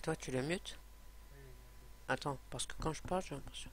Et toi, tu la mutes? Attends, parce que quand je parle, j'ai l'impression.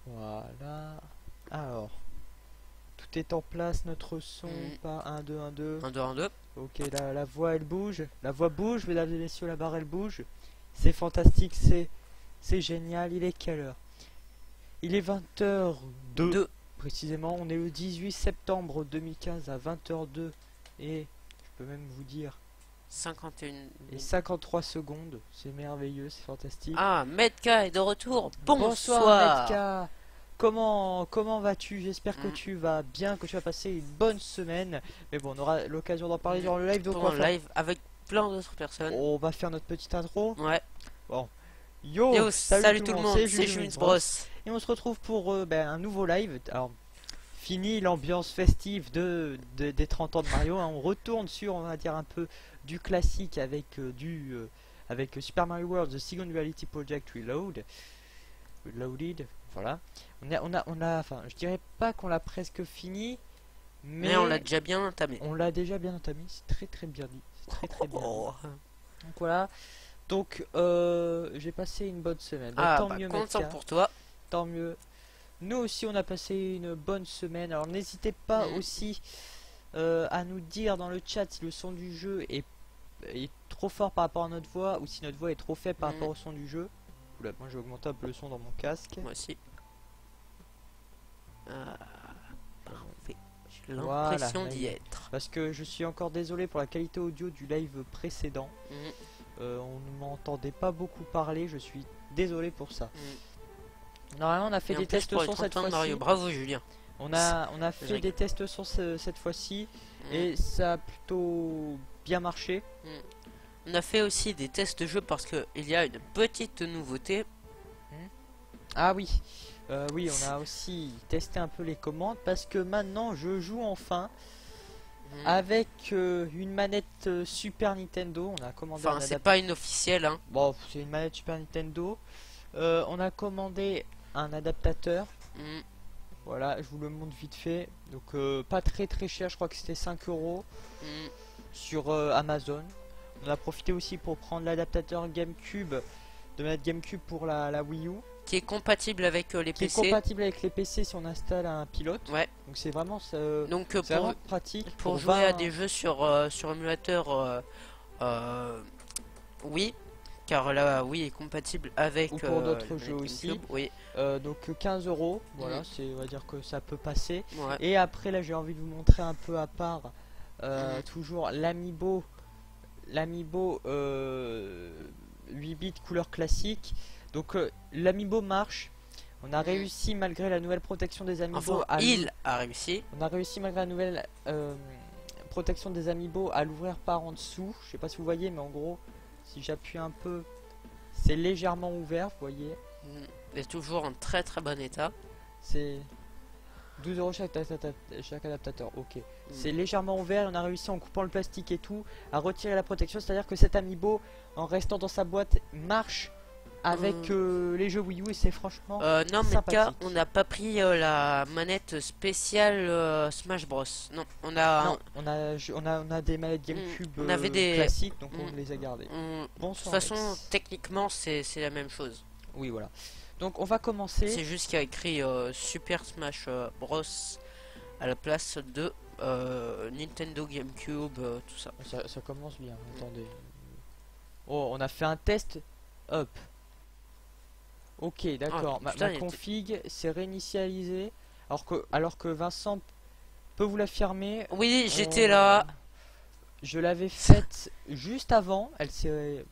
Voilà. Alors, tout est en place, notre son, pas 1, 2, 1, 2. 1, 2, 1, 2. Ok, la voix elle bouge. La voix bouge, mesdames et messieurs, la barre elle bouge. C'est fantastique, c'est génial. Il est quelle heure? Il est 20h02. 2. Précisément, on est le 18 septembre 2015 à 20h02. Et je peux même vous dire 51. et 53 secondes. C'est merveilleux, c'est fantastique. Ah, Medka est de retour. Bonsoir Metka. Comment vas-tu? J'espère que Mm. tu vas bien, que tu vas passer une bonne semaine. Mais bon, on aura l'occasion d'en parler durant le live. Donc Pour un live avec plein d'autres personnes. on va faire notre petite intro. Ouais. Bon. Yo, Yo, salut tout le monde, c'est Jules Jules Bros. Et on se retrouve pour un nouveau live. Alors, fini l'ambiance festive des 30 ans de Mario, hein. On retourne sur, on va dire, un peu du classique avec avec Super Mario World The Second Reality Project Reloaded. Voilà. Enfin, je dirais pas qu'on l'a presque fini, Mais on l'a déjà bien entamé. on l'a déjà bien entamé. C'est très très bien dit. C'est très bien dit. Donc voilà. Donc j'ai passé une bonne semaine. Ah, Tant bah, mieux, content Metka. pour toi. Tant mieux. Nous aussi on a passé une bonne semaine. Alors n'hésitez pas aussi à nous dire dans le chat si le son du jeu est trop fort par rapport à notre voix ou si notre voix est trop faible par rapport au son du jeu. Oula, moi j'ai augmenté un peu le son dans mon casque. Moi aussi. Parfait. Je l'impression Voilà, d'y être. Parce que je suis encore désolé pour la qualité audio du live précédent. Mm, On ne m'entendait pas beaucoup parler, je suis désolé pour ça. mm. Normalement on a fait Et en des plus, tests pour son être cette content de fois-ci. Mario, bravo Julien. On a fait rigole. des tests son cette fois-ci Mm. et ça a plutôt bien marché. On a fait aussi des tests de jeu parce que il y a une petite nouveauté. Ah oui, oui, on a aussi testé un peu les commandes parce que maintenant je joue enfin Mm. avec une manette Super Nintendo. On a commandé Enfin, un c'est adaptateur. pas une officielle, hein. Bon, c'est une manette Super Nintendo. On a commandé un adaptateur. Mm. Voilà, je vous le montre vite fait. Donc pas très cher, je crois que c'était 5 € Mm. sur Amazon. On a profité aussi pour prendre l'adaptateur GameCube de manette GameCube pour la Wii U. Qui est compatible avec les Qui est PC. compatible avec les PC si on installe un pilote. Ouais. Donc c'est vraiment, Donc c'est vraiment pratique. pour pour jouer à 20 des jeux sur émulateur, oui, car la Wii est compatible avec Ou pour d'autres le jeux aussi. GameCube, oui. donc 15 €. Voilà, Mm. on va dire que ça peut passer. Ouais. Et après là j'ai envie de vous montrer un peu à part toujours l'Amiibo 8 bits couleur classique. Donc l'Amiibo marche. On a réussi malgré la nouvelle protection des Amiibo Enfin, il a réussi. On a réussi malgré la nouvelle protection des Amiibo à l'ouvrir par en dessous. Je sais pas si vous voyez, mais en gros, si j'appuie un peu, c'est légèrement ouvert, vous voyez. Il est toujours en très bon état. C'est 12 € chaque adaptateur, ok. C'est légèrement ouvert, on a réussi en coupant le plastique et tout à retirer la protection, c'est-à-dire que cet Amiibo, en restant dans sa boîte, marche avec les jeux Wii U et c'est franchement non, mais sympathique. on n'a pas pris la manette spéciale Smash Bros. Non, on a, Non, on a des manettes GameCube on avait des classiques, donc on les a gardées. de Bon toute façon, techniquement, c'est la même chose. oui, voilà. Donc on va commencer. C'est juste qu'il y a écrit Super Smash Bros à la place de Nintendo GameCube, tout ça. Ça commence bien, attendez. Oh, on a fait un test. Hop. Ok, d'accord. Ah, putain, ma config s'est réinitialisée. Alors que Vincent peut vous l'affirmer. Oui, j'étais là. Je l'avais faite juste avant. Elle s'est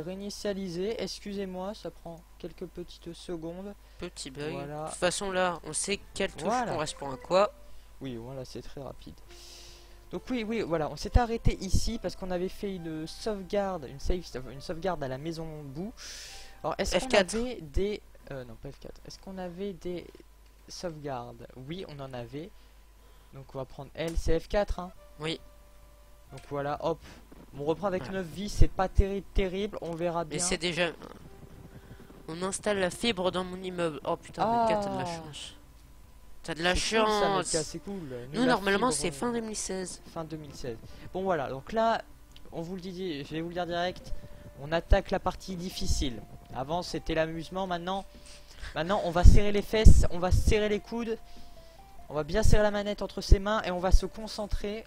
réinitialisée. Excusez-moi, ça prend quelques petites secondes. Petit bug. Voilà. De toute façon, là, on sait quelle touche Voilà. correspond à quoi. Oui, voilà, c'est très rapide. Donc oui, voilà, on s'est arrêté ici parce qu'on avait fait une sauvegarde, une sauvegarde à la maison bout. Alors, est-ce qu'on F4. avait des... non, pas F4. Est-ce qu'on avait des sauvegardes? Oui, on en avait. Donc on va prendre L, c'est F4, hein. Oui. Donc voilà, hop. On reprend avec Voilà. 9 vies, c'est pas terrible, on verra bien. Mais c'est déjà... On installe la fibre dans mon immeuble. Oh putain, Ah. Metka, t'as de la chance. T'as de la C'est cool, ça, chance. Metka, c'est cool. Nous, la normalement, fibre, c'est fin 2016. fin 2016. Bon voilà, donc là, on vous le dit, je vais vous le dire direct, on attaque la partie difficile. Avant c'était l'amusement, maintenant on va serrer les fesses, on va serrer les coudes, on va bien serrer la manette entre ses mains et on va se concentrer.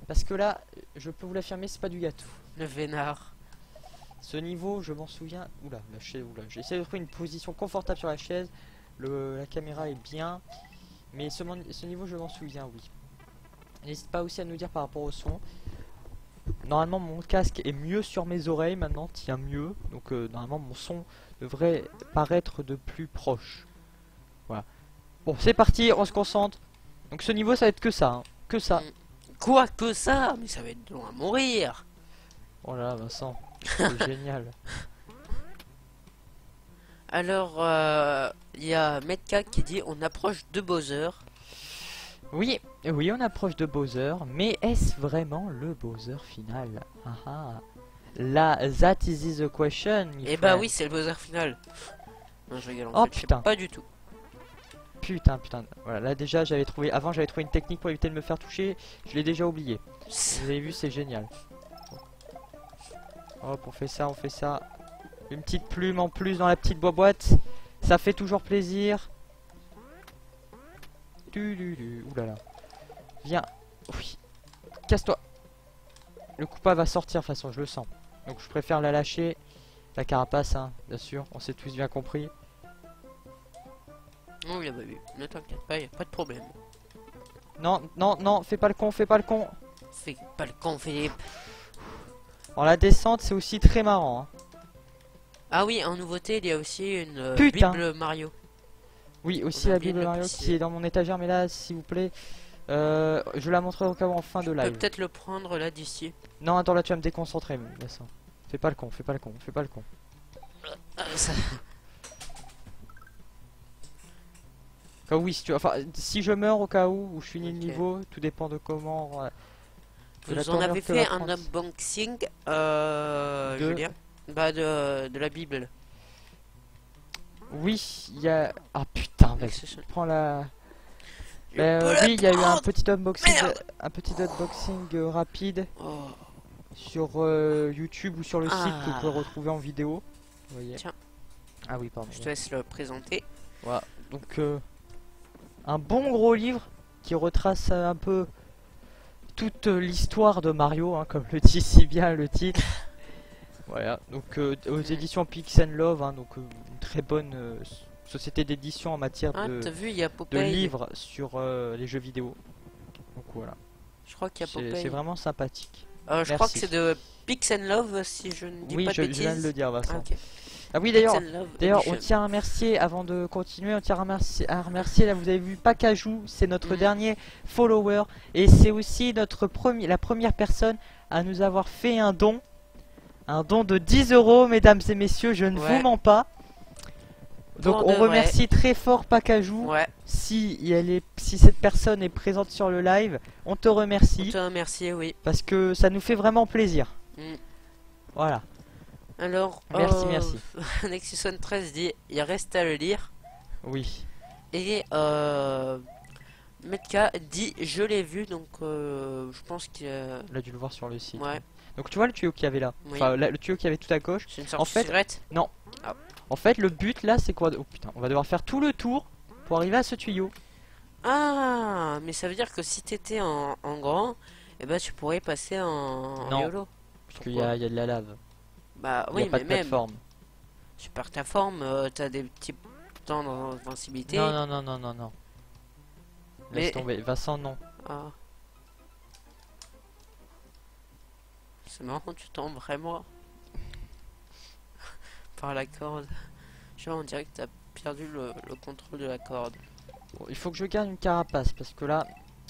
Parce que là, je peux vous l'affirmer, c'est pas du gâteau. Le vénard. Ce niveau, je m'en souviens. Oula, la chaise, oula. J'ai essayé de trouver une position confortable sur la chaise. La caméra est bien. Mais ce niveau, je m'en souviens, oui. N'hésite pas aussi à nous dire par rapport au son. Normalement, mon casque est mieux sur mes oreilles maintenant, tient mieux. Donc, normalement, mon son devrait paraître de plus proche. Voilà. Bon, c'est parti, on se concentre. Donc, ce niveau, ça va être que ça. Hein. Que ça. Quoi que ça? Mais ça va être long à mourir. Oh là là, Vincent. C'est génial. Alors, il y a Metka qui dit on approche de Bowser. Oui, on approche de Bowser, mais est-ce vraiment le Bowser final? Là, that is the question. Eh bah oui, c'est le Bowser final. Non, je rigole. En Oh fait, je sais putain. pas du tout. Putain. Voilà, là déjà j'avais trouvé. Avant j'avais trouvé une technique pour éviter de me faire toucher. Je l'ai déjà oublié. Vous avez vu, c'est génial. Hop, on fait ça. Une petite plume en plus dans la petite boîte. Ça fait toujours plaisir. Oulala. Viens. Oui. Casse-toi. Le coupa va sortir de toute façon, je le sens. Donc je préfère la lâcher. La carapace, hein, bien sûr. On s'est tous bien compris. Non, il a pas vu. Ne t'inquiète pas, y a pas de problème. Non, non, non, fais pas le con, fais pas le con. Fais pas le con, Philippe. Alors la descente, c'est aussi très marrant. Hein. Ah oui, en nouveauté, il y a aussi une Putain. Bible Mario. Oui, aussi On a la oublié de Bible le Mario préciser. qui est dans mon étagère, mais là, s'il vous plaît, je la montrerai au cas où en fin de Tu peux live. peut-être le prendre là d'ici. Non, attends, là, tu vas me déconcentrer, Vincent. Fais pas le con, fais pas le con, fais pas le con. Ça... Au cas où, oui, si tu... enfin, si je meurs au cas où je finis le Ok. niveau, tout dépend de comment. De la Vous en tournure avez que va fait un prendre. unboxing, De- Julien? Bah de la Bible. Oui, il y a. Ah putain, vas-y, Accessoire. prends la. Je peux la Oui, il y a eu un prendre. petit unboxing, Merde. rapide Oh. sur YouTube ou sur le site que vous pouvez retrouver en vidéo. Vous voyez. Tiens. Ah oui, pardon. Je te laisse le présenter. Voilà. Donc un bon gros livre qui retrace un peu toute l'histoire de Mario, hein, comme le dit si bien le titre. Voilà. Donc aux éditions Pix and Love, hein, donc une très bonne société d'édition en matière Ah, de t'as vu, il y a de Popeye. livres sur les jeux vidéo. Donc voilà, Je crois qu'il y a c'est Popeye. vraiment sympathique. Je crois que Merci. c'est de Pix and Love, si je ne dis Oui, pas de je viens de bêtises. le dire, Ah, Vincent. ok. Ah oui, Pix d'ailleurs, and Love d'ailleurs, on Edition. tient à remercier, avant de continuer, on tient à remercier, là vous avez vu Pacajou, c'est notre Mhm. dernier follower, et c'est aussi la première personne à nous avoir fait un don de 10 €, mesdames et messieurs, je ne Ouais. vous mens pas. Donc Pour on de vrai. remercie très fort Pacajou, Ouais, si cette personne est présente sur le live, on te on remercie, te remercie, oui. parce que ça nous fait vraiment plaisir. Mm. Voilà, Alors, Merci, merci. Nexus 13 dit, il reste à le lire. oui. Et Metka dit, je l'ai vu, donc je pense qu'il On a dû le voir sur le site. ouais, Donc tu vois le tuyau qu'il y avait là, Oui. enfin le tuyau qu'il y avait tout à gauche. c'est une sorte En fait- de cigarette. En fait, le but là, c'est quoi? Oh putain, on va devoir faire tout le tour pour arriver à ce tuyau. Ah, mais ça veut dire que si t'étais en grand, eh ben tu pourrais passer en Non. YOLO. Parce qu'il Pourquoi y a de la lave. Bah Il n'y oui, a pas mais de même, plateforme. tu perds ta forme, t'as des petits temps d'invincibilité. Non, non, non, non, non, non. Laisse Mais- tomber. Vincent, non. Ah. C'est marrant, tu tombes vraiment par la corde. Je sais pas, on dirait que t'as perdu le contrôle de la corde. Bon, il faut que je garde une carapace parce que là,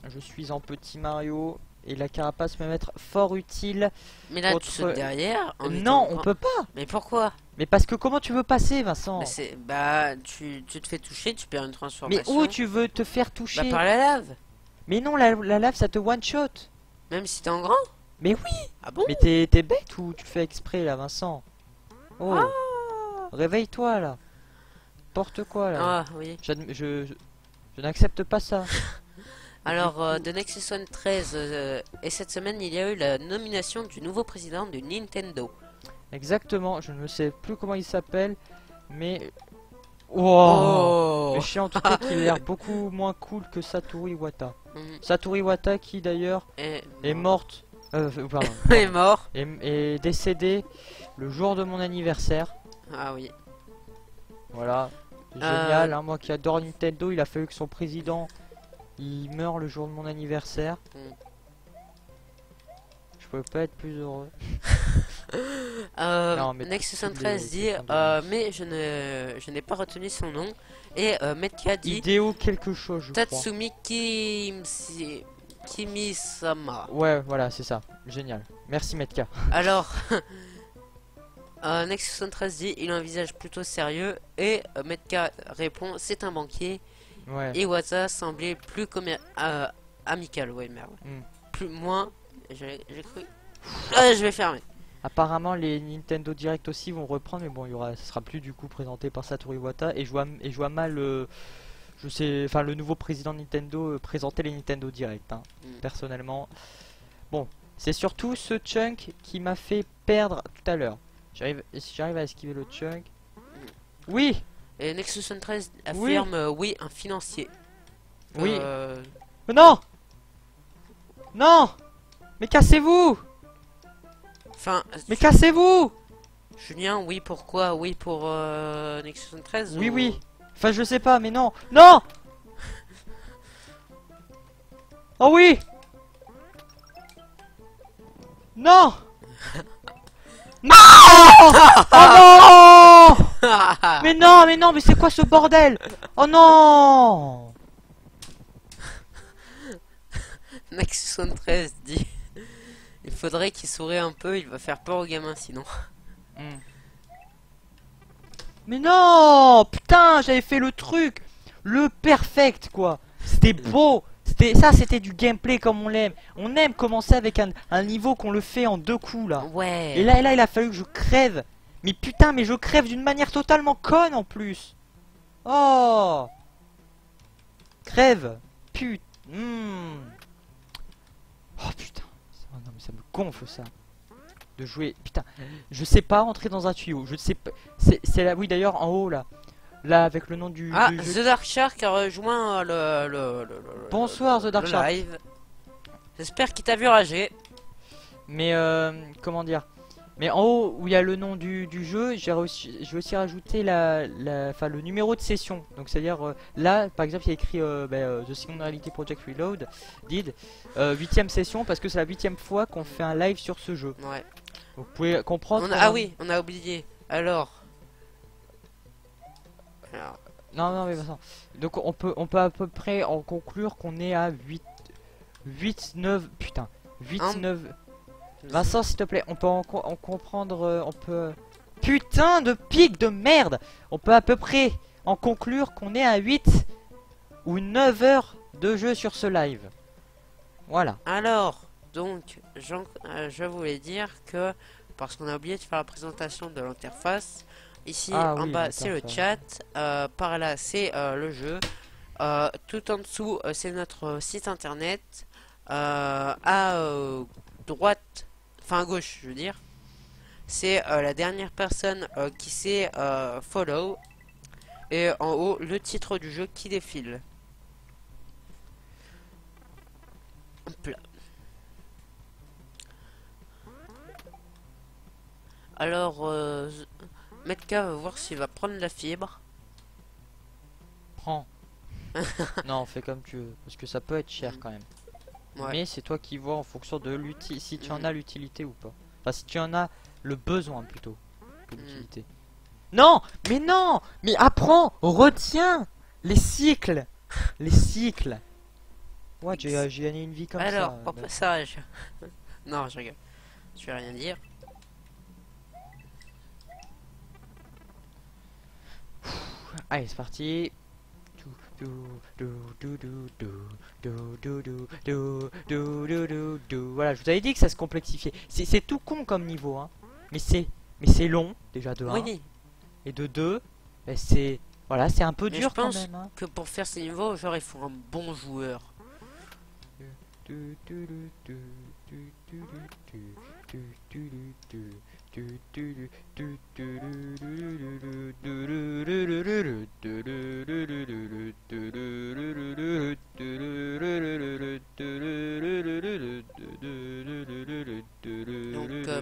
je suis en petit Mario et la carapace peut m'être fort utile. Mais là, tu Autre- sautes derrière. en Non, étant on grand. peut pas. Mais pourquoi? Mais parce que comment tu veux passer, Vincent? Bah, tu te fais toucher, tu perds une Mais transformation. où tu veux te faire toucher? Bah, par la lave. Mais non, la lave, ça te one shot. Même si t'es en grand. Mais oui. Ah bon? Mais t'es bête ou tu le fais exprès là, Vincent? Oh, Ah. réveille-toi là. Porte quoi là? Ah oui. Je n'accepte pas ça. Alors, The Nexus 13, et cette semaine, il y a eu la nomination du nouveau président de Nintendo. Exactement, je ne sais plus comment il s'appelle, mais... Oh, mais je sais en tout cas qu'il a l'air beaucoup moins cool que Satoru Iwata. Mhm. Satoru Iwata qui d'ailleurs Et est morte... pardon, est mort. est décédée le jour de mon anniversaire. Ah oui. Voilà, génial, hein, moi qui adore Nintendo, il a fallu que son président il meure le jour de mon anniversaire. Mm. Je pouvais pas être plus heureux. Non, mais Nexus toutes 13 les dit, condoléances. mais je n'ai pas retenu son nom. Et Metka dit Idéo quelque chose, je crois. Tatsumi Kimisama. Ouais, voilà, c'est ça. Génial. Merci Metka. Alors, Nexus 13 dit, il a un visage plutôt sérieux. Et Metka répond, c'est un banquier. Ouais. Iwata semblait plus amical, ouais, merde. Mm. Plus, moins, j'ai cru. Ah, je vais fermer. Apparemment, les Nintendo Direct aussi vont reprendre, mais bon, ça sera plus du coup présenté par Satoru Iwata. Et je vois mal, le nouveau président de Nintendo présenter les Nintendo Direct. Hein, Mm. personnellement. Bon, c'est surtout ce chunk qui m'a fait perdre tout à l'heure. J'arrive à esquiver le chunk. Oui, Et Nexus 13 Oui. affirme, oui, un financier. oui. Euh, Non, non, mais cassez-vous, Enfin, mais cassez-vous. Julien, oui, pourquoi? Oui, pour Nexus 13 Oui, ou- oui. Enfin, je sais pas, mais non. Non. Oh oui. Non. Non. Oh non. Mais non, mais c'est quoi ce bordel? Oh non. Nexus 73 dit il faudrait qu'il sourie un peu, il va faire peur aux gamins sinon. Hmm. Mais non. Putain, j'avais fait le truc. Le perfect, quoi. C'était beau. C'était du gameplay comme on l'aime. On aime commencer avec un niveau qu'on le fait en 2 coups, là. Ouais. Et là, il a fallu que je crève. Mais putain, mais je crève d'une manière totalement conne en plus. Oh. Crève. Putain. Oh putain. Oh, non, mais ça me gonfle ça. De jouer. Putain. Je sais pas entrer dans un tuyau. Je sais pas. C'est là. Oui, d'ailleurs, en haut là. Là, avec le nom du jeu. The Dark Shark a rejoint Bonsoir, The Dark le Shark. live. J'espère qu'il t'a vu rager. Mais comment dire? Mais en haut où il y a le nom du jeu, j'ai aussi rajouté le numéro de session. Donc c'est à dire là par exemple il y a écrit The Singularity Project Reload did 8ème session parce que c'est la 8ème fois qu'on fait un live sur ce jeu. Ouais. Vous pouvez comprendre. Ah oui, on a oublié. Alors. Non mais Vincent. Donc on peut à peu près en conclure qu'on est à 9 putain 8 9. Vincent, s'il te plaît, on peut en comprendre, on peut... Putain de pic de merde. On peut à peu près en conclure qu'on est à 8 ou 9 heures de jeu sur ce live. Voilà. Alors, donc, je voulais dire que, parce qu'on a oublié de faire la présentation de l'interface, ici en bas c'est le chat, par là c'est le jeu, tout en dessous c'est notre site internet, à droite, enfin à gauche je veux dire, c'est la dernière personne qui s'est follow, et en haut le titre du jeu qui défile. Hop là. Alors Metka va voir s'il va prendre la fibre. Prends. Non, fais comme tu veux, parce que ça peut être cher quand même. Ouais. Mais c'est toi qui vois en fonction de l'utilité, si tu en as l'utilité ou pas. Enfin, si tu en as le besoin plutôt que l'utilité. Non, mais apprends, retiens les cycles, les cycles. Ouais, j'ai gagné une vie comme ça. Alors, au passage. Non, je rigole. Je vais rien dire. Allez, c'est parti. Voilà, je vous avais dit que ça se complexifiait. C'est tout con comme niveau, hein. Mais c'est long, déjà de 1. Oui. Et de 2, c'est... Voilà, c'est un peu dur quand même. Hein. Que pour faire ces niveaux, genre, il faut un bon joueur. Donc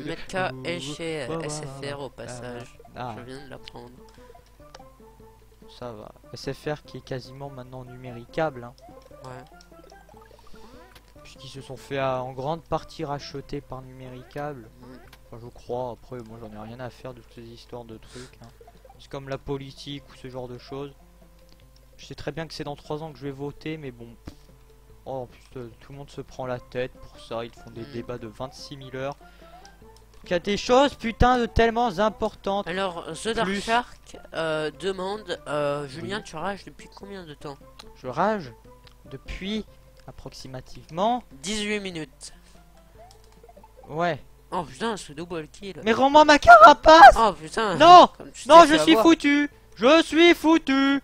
Metka est chez SFR au passage. Je viens de l'apprendre. Ça va. SFR qui est quasiment maintenant numéricable. Hein. Ouais. Puisqu'ils se sont fait en grande partie racheter par numéricable. Enfin, je crois. Après, moi j'en ai rien à faire de toutes ces histoires de trucs. Hein. C'est comme la politique ou ce genre de choses. Je sais très bien que c'est dans 3 ans que je vais voter, mais bon. Oh, en plus, tout le monde se prend la tête pour ça. Ils font des débats de 26 000 heures. Il y a des choses, putain, de tellement importantes. Alors, The Dark Shark demande Julien, tu rages depuis combien de temps? Je rage depuis approximativement 18 minutes. Ouais. Oh putain, ce double kill. Mais rends-moi ma carapace. Oh putain. Non. Non, je suis foutu. Je suis foutu.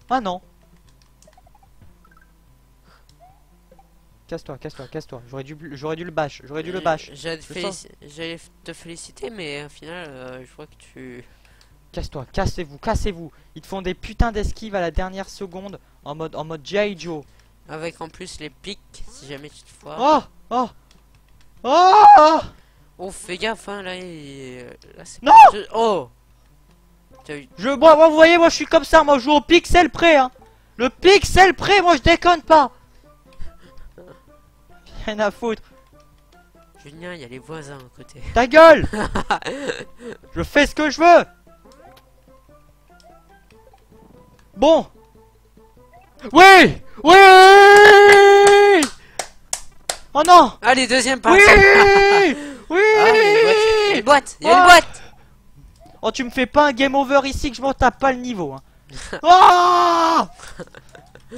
Ah non. Casse-toi, casse-toi, casse-toi. J'aurais dû le bash. J'aurais dû le bash. J'allais te féliciter, mais au final, je vois que tu... Casse-toi, cassez-vous, cassez-vous. Ils te font des putains d'esquives à la dernière seconde en mode G.I. Joe. Avec en plus les pics, si jamais tu te foires. Oh. Oh. Oh. Oh, fais gaffe, hein, là, là c'est... Non. Oh. Moi, vous voyez, moi je suis comme ça, moi je joue au pixel près, hein. Le pixel près, moi je déconne pas. Rien à foutre. Julien, il y a les voisins à côté. Ta gueule. Je fais ce que je veux. Bon. Oui. Oui. Oh non. Allez, deuxième Oui. partie. Oui. Ah, il y a une boîte. Il y a une boîte. Oh, tu me fais pas un game over ici que je m'en tape pas le niveau, hein. Oh.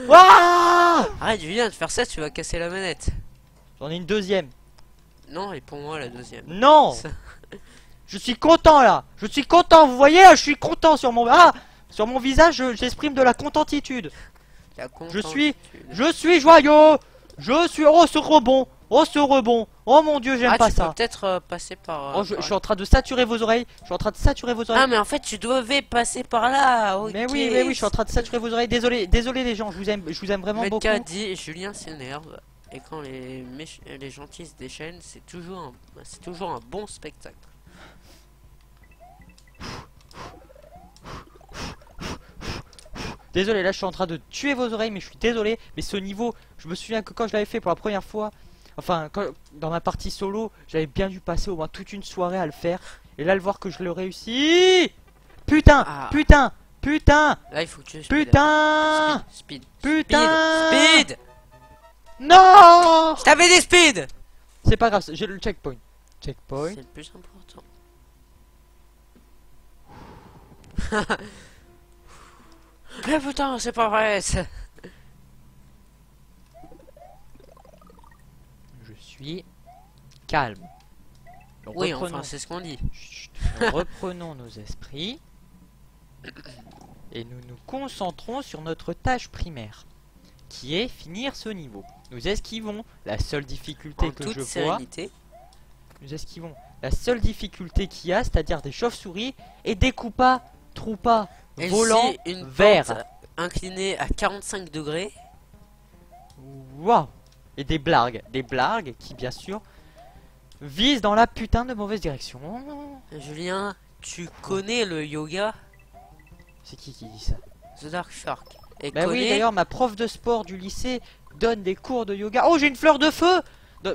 Oh. Arrête, Julien, de faire ça, tu vas casser la manette. J'en ai une deuxième. Non, elle est pour moi la deuxième. Non. Ça... Je suis content là. Je suis content. Vous voyez, je suis content sur mon sur mon visage. J'exprime de la contentitude. Je suis joyeux. Je suis ce rebond. Oh ce rebond. Oh mon dieu, j'aime pas tu ça. peux peut-être passer par. Oh, je suis en train de saturer vos oreilles. Je suis en train de saturer vos oreilles. Ah mais en fait tu devais passer par là. Okay. Mais oui, je suis en train de saturer vos oreilles. Désolé les gens. Je vous aime vraiment beaucoup. Le dit Julien s'énerve. Et quand les gentils se déchaînent, c'est toujours un bon spectacle. Désolé, là je suis en train de tuer vos oreilles, mais je suis désolé. Mais ce niveau, je me souviens que quand je l'avais fait pour la première fois, enfin, dans ma partie solo, j'avais bien dû passer au moins toute une soirée à le faire. Et là, le voir que je le réussis. Putain, putain. Là, il faut que tu putain. Speed. Putain. Speed. Non. Je t'avais des speed. C'est pas grave, j'ai le checkpoint. C'est le plus important. Mais putain, c'est pas vrai. Je suis calme. Donc, oui, enfin, c'est ce qu'on dit. Chut, reprenons nos esprits. Et nous nous concentrons sur notre tâche primaire, qui est finir ce niveau. Nous esquivons la seule difficulté que je vois. Nous esquivons la seule difficulté qu'il y a, c'est-à-dire des chauves-souris et des troupas volants verts inclinés à 45 degrés. Waouh. Et des blagues qui bien sûr visent dans la putain de mauvaise direction. Julien, tu connais le yoga? C'est qui dit ça? The Dark Shark. Et bah oui, d'ailleurs ma prof de sport du lycée donne des cours de yoga. Oh, j'ai une fleur de feu.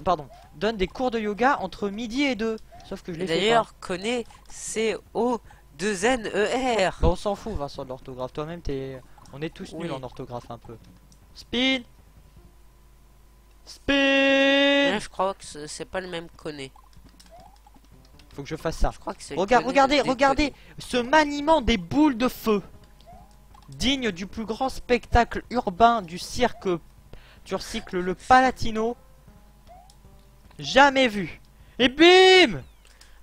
Pardon, donne des cours de yoga entre midi et 2. Sauf que je l'ai fait pas. D'ailleurs, connais CO2NER. Bah on s'en fout, Vincent, de l'orthographe. Toi-même, on est tous nuls en orthographe un peu. Speed. Ouais, je crois que c'est pas le même connais. Faut que je fasse ça. Je crois que c'est regardez ce maniement des boules de feu. Digne du plus grand spectacle urbain du cirque Turcicle le Palatino. Jamais vu. Et bim.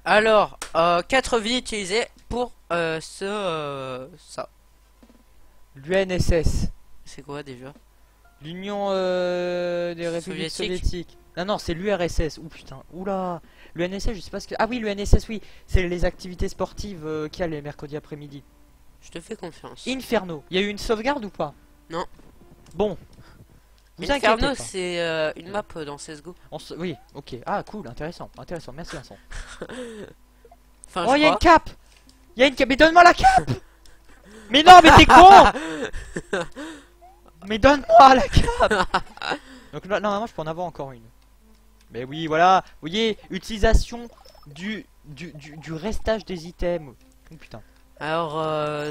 Alors, 4 vies utilisées pour ça. L'UNSS. C'est quoi déjà? L'Union des Républiques Soviétiques. Non, c'est l'URSS. Ouh putain, oula. L'UNSS, je sais pas ce que... Ah oui, l'UNSS, oui. C'est les activités sportives qu'il y a les mercredis après-midi. Je te fais confiance. Inferno. Il y a eu une sauvegarde ou pas? Non. Bon. Inferno, c'est une map dans CSGO. Oui, ok. Ah, cool, intéressant. Merci Vincent. Enfin, oh, il y a une cape. Mais donne-moi la cape. Mais non, mais t'es con. Mais donne-moi la cape. Donc là, normalement, je peux en avoir encore une. Mais oui, voilà. Vous voyez, utilisation du restage des items. Oh putain. Alors,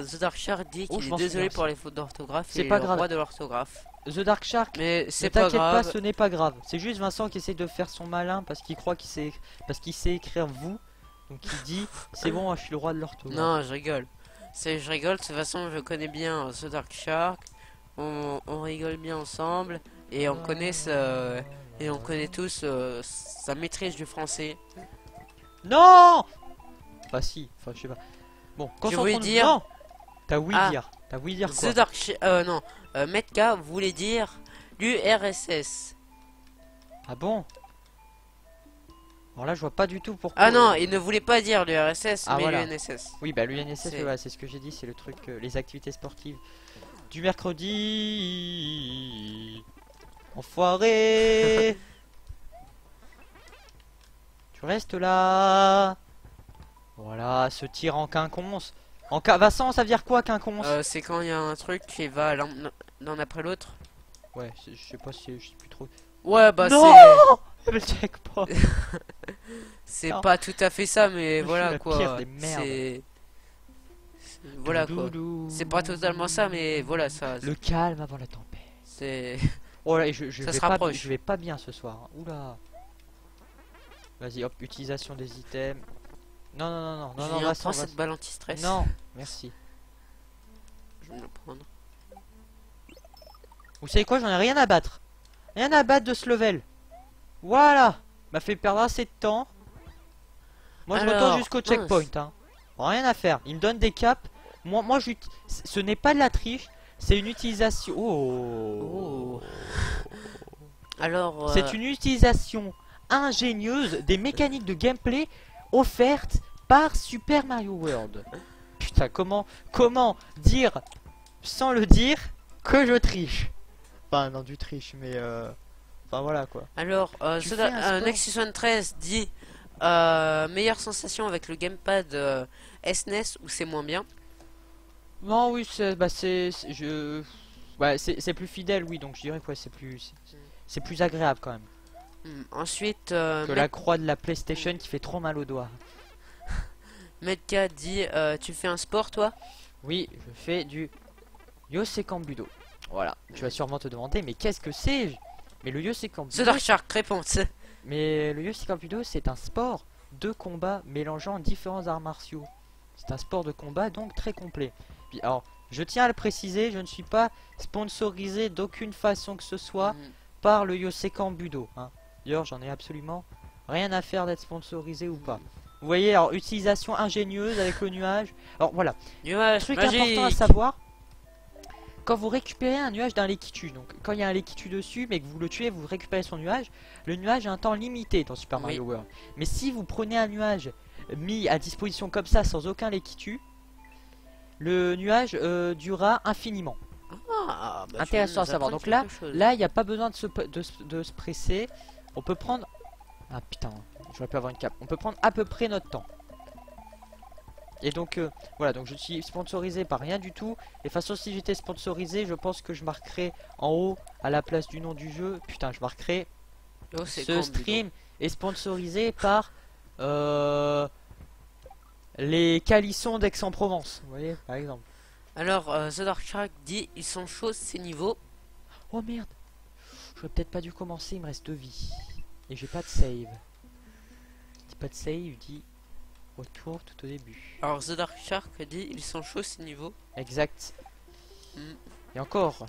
The Dark Shark dit qu'il est désolé pour les fautes d'orthographe. C'est pas grave. Le roi de l'orthographe. The Dark Shark, mais c'est pas grave. Ne t'inquiète pas, ce n'est pas grave. C'est juste Vincent qui essaie de faire son malin parce qu'il croit qu'il sait, écrire vous. Donc il dit, c'est bon, je suis le roi de l'orthographe. Non, je rigole. Je rigole. De toute façon, je connais bien The Dark Shark. On rigole bien ensemble et on connaît tous sa maîtrise du français. Non. Bah si. Enfin, je sais pas. Bon, je voulais dire. Non. T'as oui dire. T'as oui dire quoi? The Dark Shark. Non. Metka voulait dire l'URSS. Ah bon? Alors là je vois pas du tout pourquoi. Ah non, il ne voulait pas dire l'URSS mais voilà. l'UNSS. Oui bah l'UNSS voilà, c'est ce que j'ai dit, c'est le truc, les activités sportives du mercredi. Enfoiré. Tu restes là. Voilà, ce tir en quinconce. En Vincent, ça veut dire quoi quinconce? C'est quand il y a un truc qui va l'un après l'autre. Ouais, je sais pas si je sais plus trop. Ouais, bah non c'est... Le checkpoint. C'est pas tout à fait ça, mais voilà quoi. C'est... Voilà quoi. C'est pas totalement ça, mais voilà ça. Le calme avant la tempête. C'est... Oh là, ça je vais pas bien ce soir. Oula. Vas-y, hop, utilisation des items. Non, prends cette balle anti-stress. Non, merci. Je vais me le prendre. Vous savez quoi, j'en ai rien à battre. Rien à battre de ce level. Voilà. M'a fait perdre assez de temps. Moi, je retourne jusqu'au checkpoint. Hein. Rien à faire. Il me donne des caps. Moi, ce n'est pas de la triche. C'est une utilisation. Oh. Alors. C'est une utilisation ingénieuse des mécaniques de gameplay offertes par Super Mario World. Putain, comment dire sans le dire que je triche. Enfin, non, du triche, mais enfin voilà quoi. Alors, Nexus 13 dit meilleure sensation avec le gamepad SNES ou c'est moins bien. Non, oui, c'est plus fidèle, oui, donc je dirais quoi, c'est plus agréable quand même. Ensuite, que la croix de la PlayStation qui fait trop mal aux doigts. Medka dit tu fais un sport toi? Oui, je fais du Yosekan Budo. Voilà, tu vas sûrement te demander, mais qu'est-ce que c'est? Mais le Yosekan Budo... The Dark Shark, réponse. Mais le Yosekan Budo, c'est un sport de combat mélangeant différents arts martiaux. C'est un sport de combat, donc très complet. Puis, alors, je tiens à le préciser, je ne suis pas sponsorisé d'aucune façon que ce soit par le Yosekan Budo. Hein. D'ailleurs, j'en ai absolument rien à faire d'être sponsorisé ou pas. Vous voyez, alors, utilisation ingénieuse avec le nuage. Alors, voilà. Nuage truc magique. important à savoir. Quand vous récupérez un nuage d'un Lakitu, donc quand il y a un Lakitu dessus, mais que vous le tuez, vous récupérez son nuage, le nuage a un temps limité dans Super Mario World. Mais si vous prenez un nuage mis à disposition comme ça, sans aucun Lakitu, le nuage durera infiniment. Bah intéressant à savoir. Donc là, il n'y a pas besoin de se presser. On peut prendre... Ah putain, j'aurais pu avoir une cape. On peut prendre à peu près notre temps. Et donc voilà, donc je suis sponsorisé par rien du tout. Et de toute façon, si j'étais sponsorisé, je pense que je marquerai en haut à la place du nom du jeu. Putain, je marquerai ce stream est sponsorisé par les calissons d'Aix-en-Provence. Vous voyez, par exemple. Alors, The Dark Shark dit ils sont chauds ces niveaux. Oh merde, j'aurais peut-être pas dû commencer, il me reste 2 vies. Et j'ai pas de save. Dit pas de save, dit retour tout au début. Alors The Dark Shark dit ils sont chauds ces niveaux. Exact. Et encore.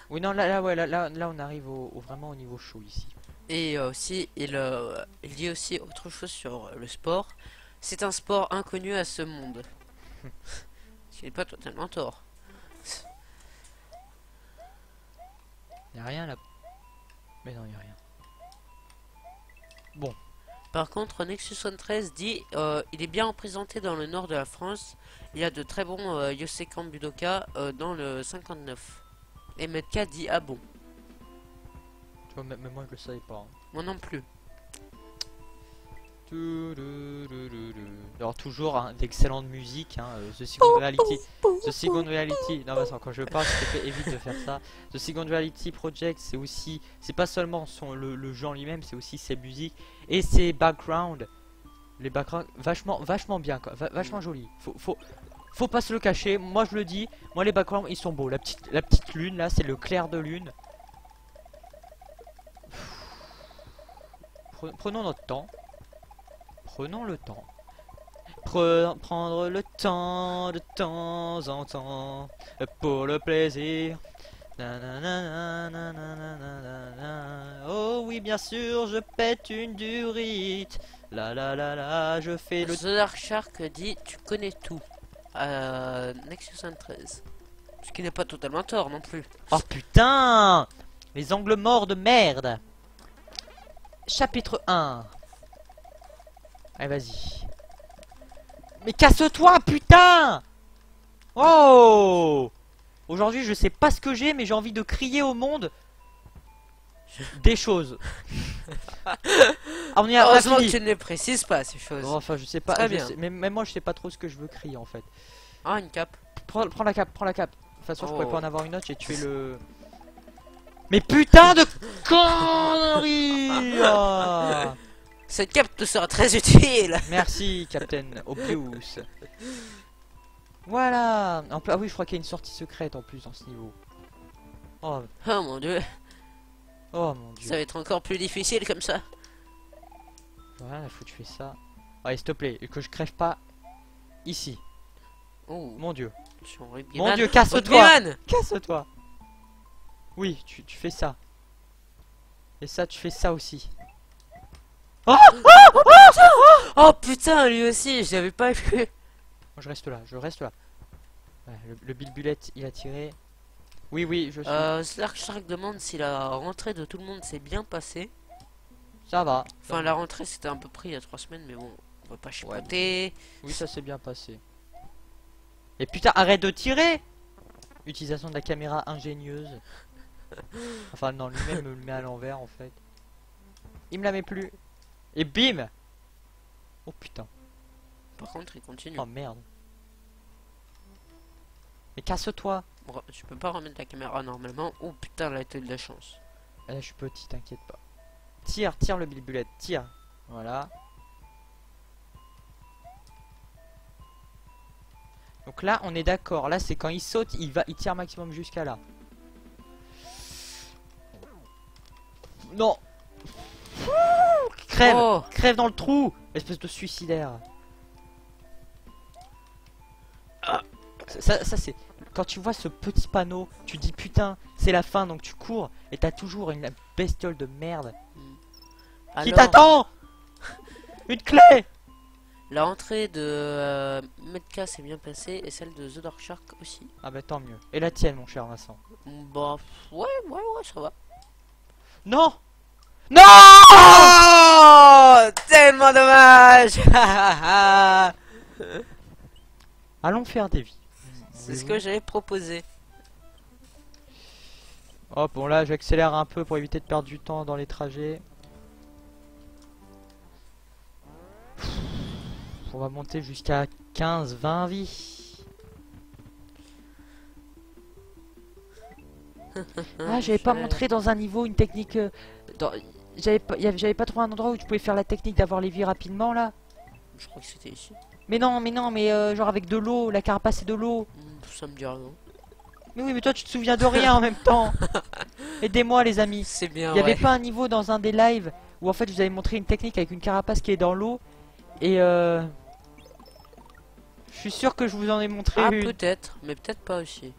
Oui non là on arrive vraiment au niveau chaud ici. Et aussi il dit aussi autre chose sur le sport. C'est un sport inconnu à ce monde. Ce n'est pas totalement tort. Y'a rien là. Mais non, y'a rien. Bon. Par contre, Nexus 13 dit il est bien représenté dans le nord de la France. Il y a de très bons Yosekan Budoka dans le 59. Et Medka dit ah bon. Tu vois, mais moi je le savais pas. Hein. Moi non plus. Alors toujours hein, d'excellente musique, hein, The Second Reality. The Second Reality. Non, bah, quand je parle, évite de faire ça. The Second Reality Project, c'est aussi, c'est pas seulement le jeu en lui-même, c'est aussi ses musiques et ses backgrounds. Les backgrounds vachement bien, quoi, vachement jolis. Faut pas se le cacher. Moi je le dis. Moi les backgrounds ils sont beaux. La petite lune là, c'est le clair de lune. Prenons notre temps. Prenons le temps. Prendre le temps de temps en temps pour le plaisir. Oh oui, bien sûr, je pète une durite. Je fais le... The Dark Shark dit tu connais tout. Nexus 13. Ce qui n'est pas totalement tort non plus. Oh putain! Les angles morts de merde. Chapitre 1. Allez, vas-y. Mais casse-toi, putain! Oh! Aujourd'hui, je sais pas ce que j'ai, mais j'ai envie de crier au monde des choses. Ah, heureusement que tu ne les précises pas, ces choses. Oh, enfin, je sais pas. Très bien. Mais même moi, je sais pas trop ce que je veux crier, en fait. Ah, une cape. Prends la cape, prends la cape. De toute façon, je pourrais Oh. pas en avoir une autre, j'ai tué le... Mais putain de conneries ah. Cette cape te sera très utile. Merci, Captain Obvious. Voilà. Ah oui, je crois qu'il y a une sortie secrète en plus dans ce niveau. Oh, Oh mon dieu, oh mon dieu. ça va être encore plus difficile comme ça. Voilà, il faut que tu fais ça. Allez, s'il te plaît, que je crève pas ici. Oh, Mon dieu. sur Mon dieu, Rugbyman. casse-toi. Rugbyman. Casse-toi. Oui, tu fais ça. Et ça, tu fais ça aussi. Oh putain, lui aussi, je l'avais pas vu. Moi, je reste là, je reste là. Ouais, le bilbulette, il a tiré. Oui, oui, je suis... Slark demande si la rentrée de tout le monde s'est bien passée. Ça va. Enfin, la rentrée c'était à peu près il y a 3 semaines, mais bon, on va pas chipoter. Oui, ça s'est bien passé. Et putain, arrête de tirer. Utilisation de la caméra ingénieuse. Enfin, non, lui-même me le met à l'envers, en fait. Il me la met plus. Et bim. Oh putain. Par contre, il continue. Oh merde. Mais casse-toi. Tu peux pas remettre la caméra normalement. Oh putain, là, t'as eu de la chance. Ah, là, je suis petit, t'inquiète pas. Tire, tire le bilbulette, tire. Voilà. Donc là, on est d'accord. Là, c'est quand il saute, il tire maximum jusqu'à là. Non. Crève, Oh. crève dans le trou, espèce de suicidaire. Ça c'est quand tu vois ce petit panneau, tu dis putain, c'est la fin, donc tu cours et t'as toujours une bestiole de merde qui Alors, t'attend. Une clé. la rentrée de Metka s'est bien passée et celle de The Dark Shark aussi. Ah bah tant mieux. Et la tienne, mon cher Vincent. Bah, ouais, ça va. Non. Non. Oh, tellement dommage. Allons faire des vies. C'est ce que j'avais proposé. Hop, bon là j'accélère un peu pour éviter de perdre du temps dans les trajets. On va monter jusqu'à 15-20 vies. Ah, j'avais pas montré dans un niveau une technique... J'avais pas trouvé un endroit où tu pouvais faire la technique d'avoir les vies rapidement là. Je crois que c'était ici. Mais non, genre avec de l'eau, la carapace et de l'eau. Ça me dit rien. Mais oui, mais toi tu te souviens de rien en même temps. Aidez-moi les amis. C'est bien. Il y avait pas un niveau dans un des lives où en fait je vous avais montré une technique avec une carapace qui est dans l'eau. Et je suis sûr que je vous en ai montré Ah, une. peut-être, mais peut-être pas aussi.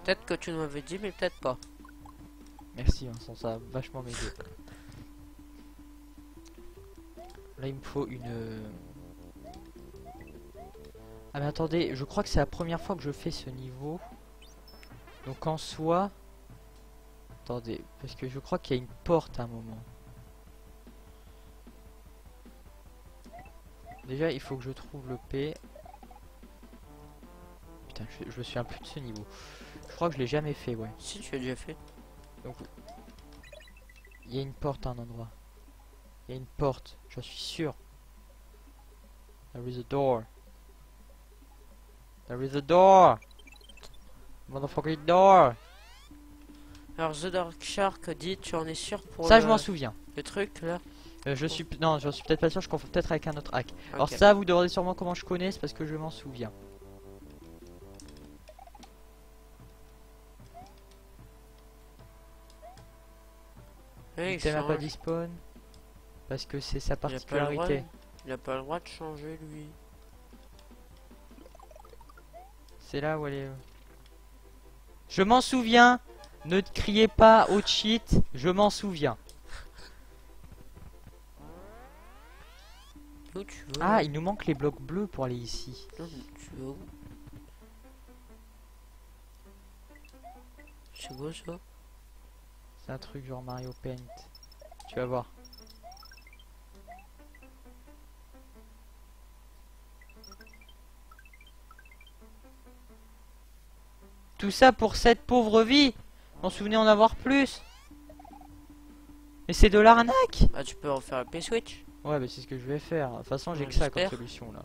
Peut-être que tu nous avais dit, mais peut-être pas. Merci Vincent, ça a vachement m'aider. Là il me faut une... Ah mais attendez, je crois que c'est la première fois que je fais ce niveau. Donc en soi... Attendez, parce que je crois qu'il y a une porte à un moment. Déjà il faut que je trouve le P. Putain, je me souviens plus de ce niveau. Je crois que je l'ai jamais fait, ouais. Si tu as déjà fait. Donc, il y a une porte à un endroit. Il y a une porte, j'en suis sûr. There is a door. There is a door. Motherfucking door. Alors The Dark Shark dit, tu en es sûr pour Ça, je m'en souviens. le truc là? Non, j'en suis peut-être pas sûr, je confonds peut-être avec un autre hack. Okay. Alors ça, vous demandez sûrement comment je connais, c'est parce que je m'en souviens. Ouais, Il n'a pas dit spawn. Parce que c'est sa particularité. Il a pas le droit de changer lui. C'est là où elle est... Je m'en souviens. Ne criez pas au cheat. Je m'en souviens. Où tu veux? Ah, il nous manque les blocs bleus pour aller ici. Non, tu veux où? C'est beau ça? C'est un truc genre Mario Paint. Tu vas voir. Tout ça pour cette pauvre vie. M'en souvenez en avoir plus. Mais c'est de l'arnaque. Bah tu peux refaire le P-Switch. Ouais, mais c'est ce que je vais faire. De toute façon, j'ai Ouais, que ça comme solution là.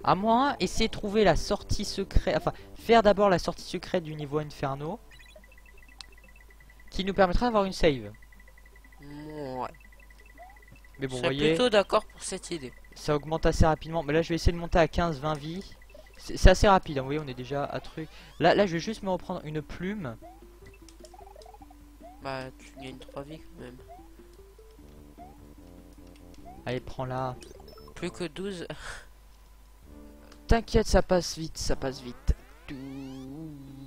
À moins essayer de trouver la sortie secrète. Enfin, faire d'abord la sortie secrète du niveau Inferno. Qui nous permettra d'avoir une save. Ouais. Mais bon, Je vous serais voyez, plutôt d'accord pour cette idée. ça augmente assez rapidement. Mais là, je vais essayer de monter à 15-20 vies. C'est assez rapide, hein. Vous voyez, on est déjà à truc. Là, je vais juste me reprendre une plume. Bah, tu gagnes 3 vies quand même. Allez, prends-la. Plus que 12. T'inquiète, ça passe vite, ça passe vite.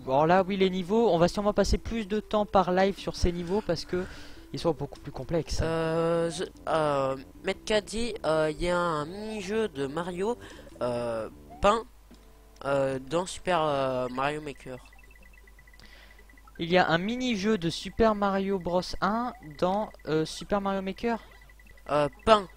Alors là, oui, les niveaux, on va sûrement passer plus de temps par live sur ces niveaux parce que ils sont beaucoup plus complexes. Metka dit, il y a un mini-jeu de Mario peint dans Super Mario Maker. Il y a un mini-jeu de Super Mario Bros 1 dans Super Mario Maker. Peint.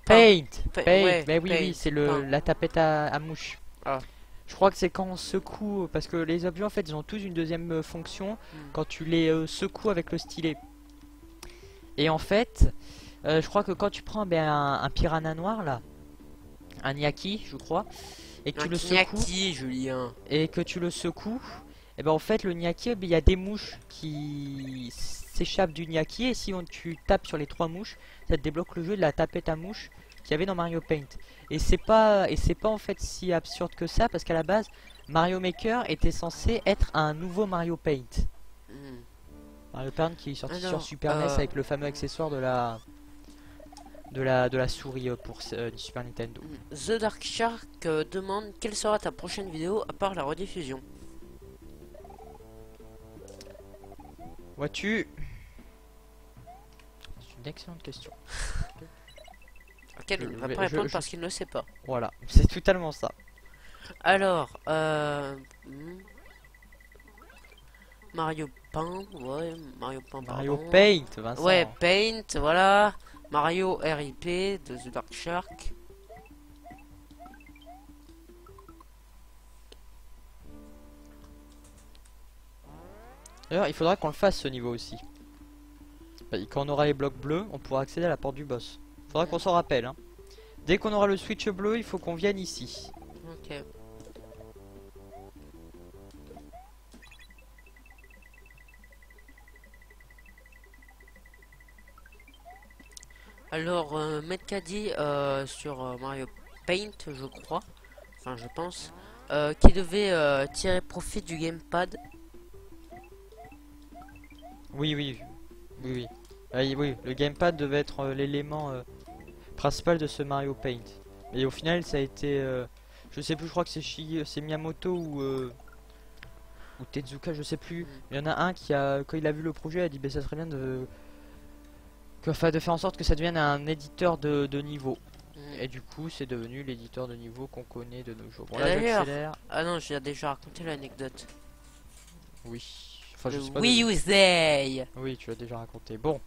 Paint. Ouais, Mais oui, paint, oui, c'est peint. la tapette à mouche. Ah. Je crois que c'est quand on secoue, parce que les objets en fait ils ont tous une deuxième fonction quand tu les secoues avec le stylet. Et en fait, je crois que quand tu prends un piranha noir là, un Nyaki je crois, et que tu le secoues, Julien. et que tu le secoues, et ben en fait le Nyaki, il y a des mouches qui s'échappent du Nyaki, et si tu tapes sur les 3 mouches, ça te débloque le jeu de la tapette à mouche qu'il y avait dans Mario Paint. Et c'est pas en fait si absurde que ça, parce qu'à la base Mario Maker était censé être un nouveau Mario Paint. Mario Paint qui est sorti sur Super NES avec le fameux accessoire de la souris pour Super Nintendo. The Dark Shark demande quelle sera ta prochaine vidéo à part la rediffusion. Vois-tu? C'est une excellente question. Auquel il ne va pas répondre parce qu'il ne sait pas. Voilà, c'est totalement ça. Alors, Mario Paint, ouais, Mario Paint, Mario Paint, Vincent. Ouais, Paint, voilà. Mario RIP de The Dark Shark. D'ailleurs, il faudra qu'on le fasse ce niveau aussi. Quand on aura les blocs bleus, on pourra accéder à la porte du boss. Faudra qu'on s'en rappelle, hein. Dès qu'on aura le switch bleu, il faut qu'on vienne ici. Ok. Alors, Metka dit sur Mario Paint, je crois, enfin je pense, qui devait tirer profit du gamepad. Oui, oui, oui, oui. Oui, le gamepad devait être l'élément principal de ce Mario Paint. Et au final, ça a été, je sais plus, je crois que c'est Miyamoto ou Tezuka, je sais plus. Il y en a un qui a, quand il a vu le projet, a dit, bah, ça serait bien de faire en sorte que ça devienne un éditeur de niveau. Et du coup, c'est devenu l'éditeur de niveau qu'on connaît de nos jours. Bon, là, j'accélère. Ah non, j'ai déjà raconté l'anecdote. Oui. Enfin, je sais pas. Oui, oui, tu l'as déjà raconté. Bon,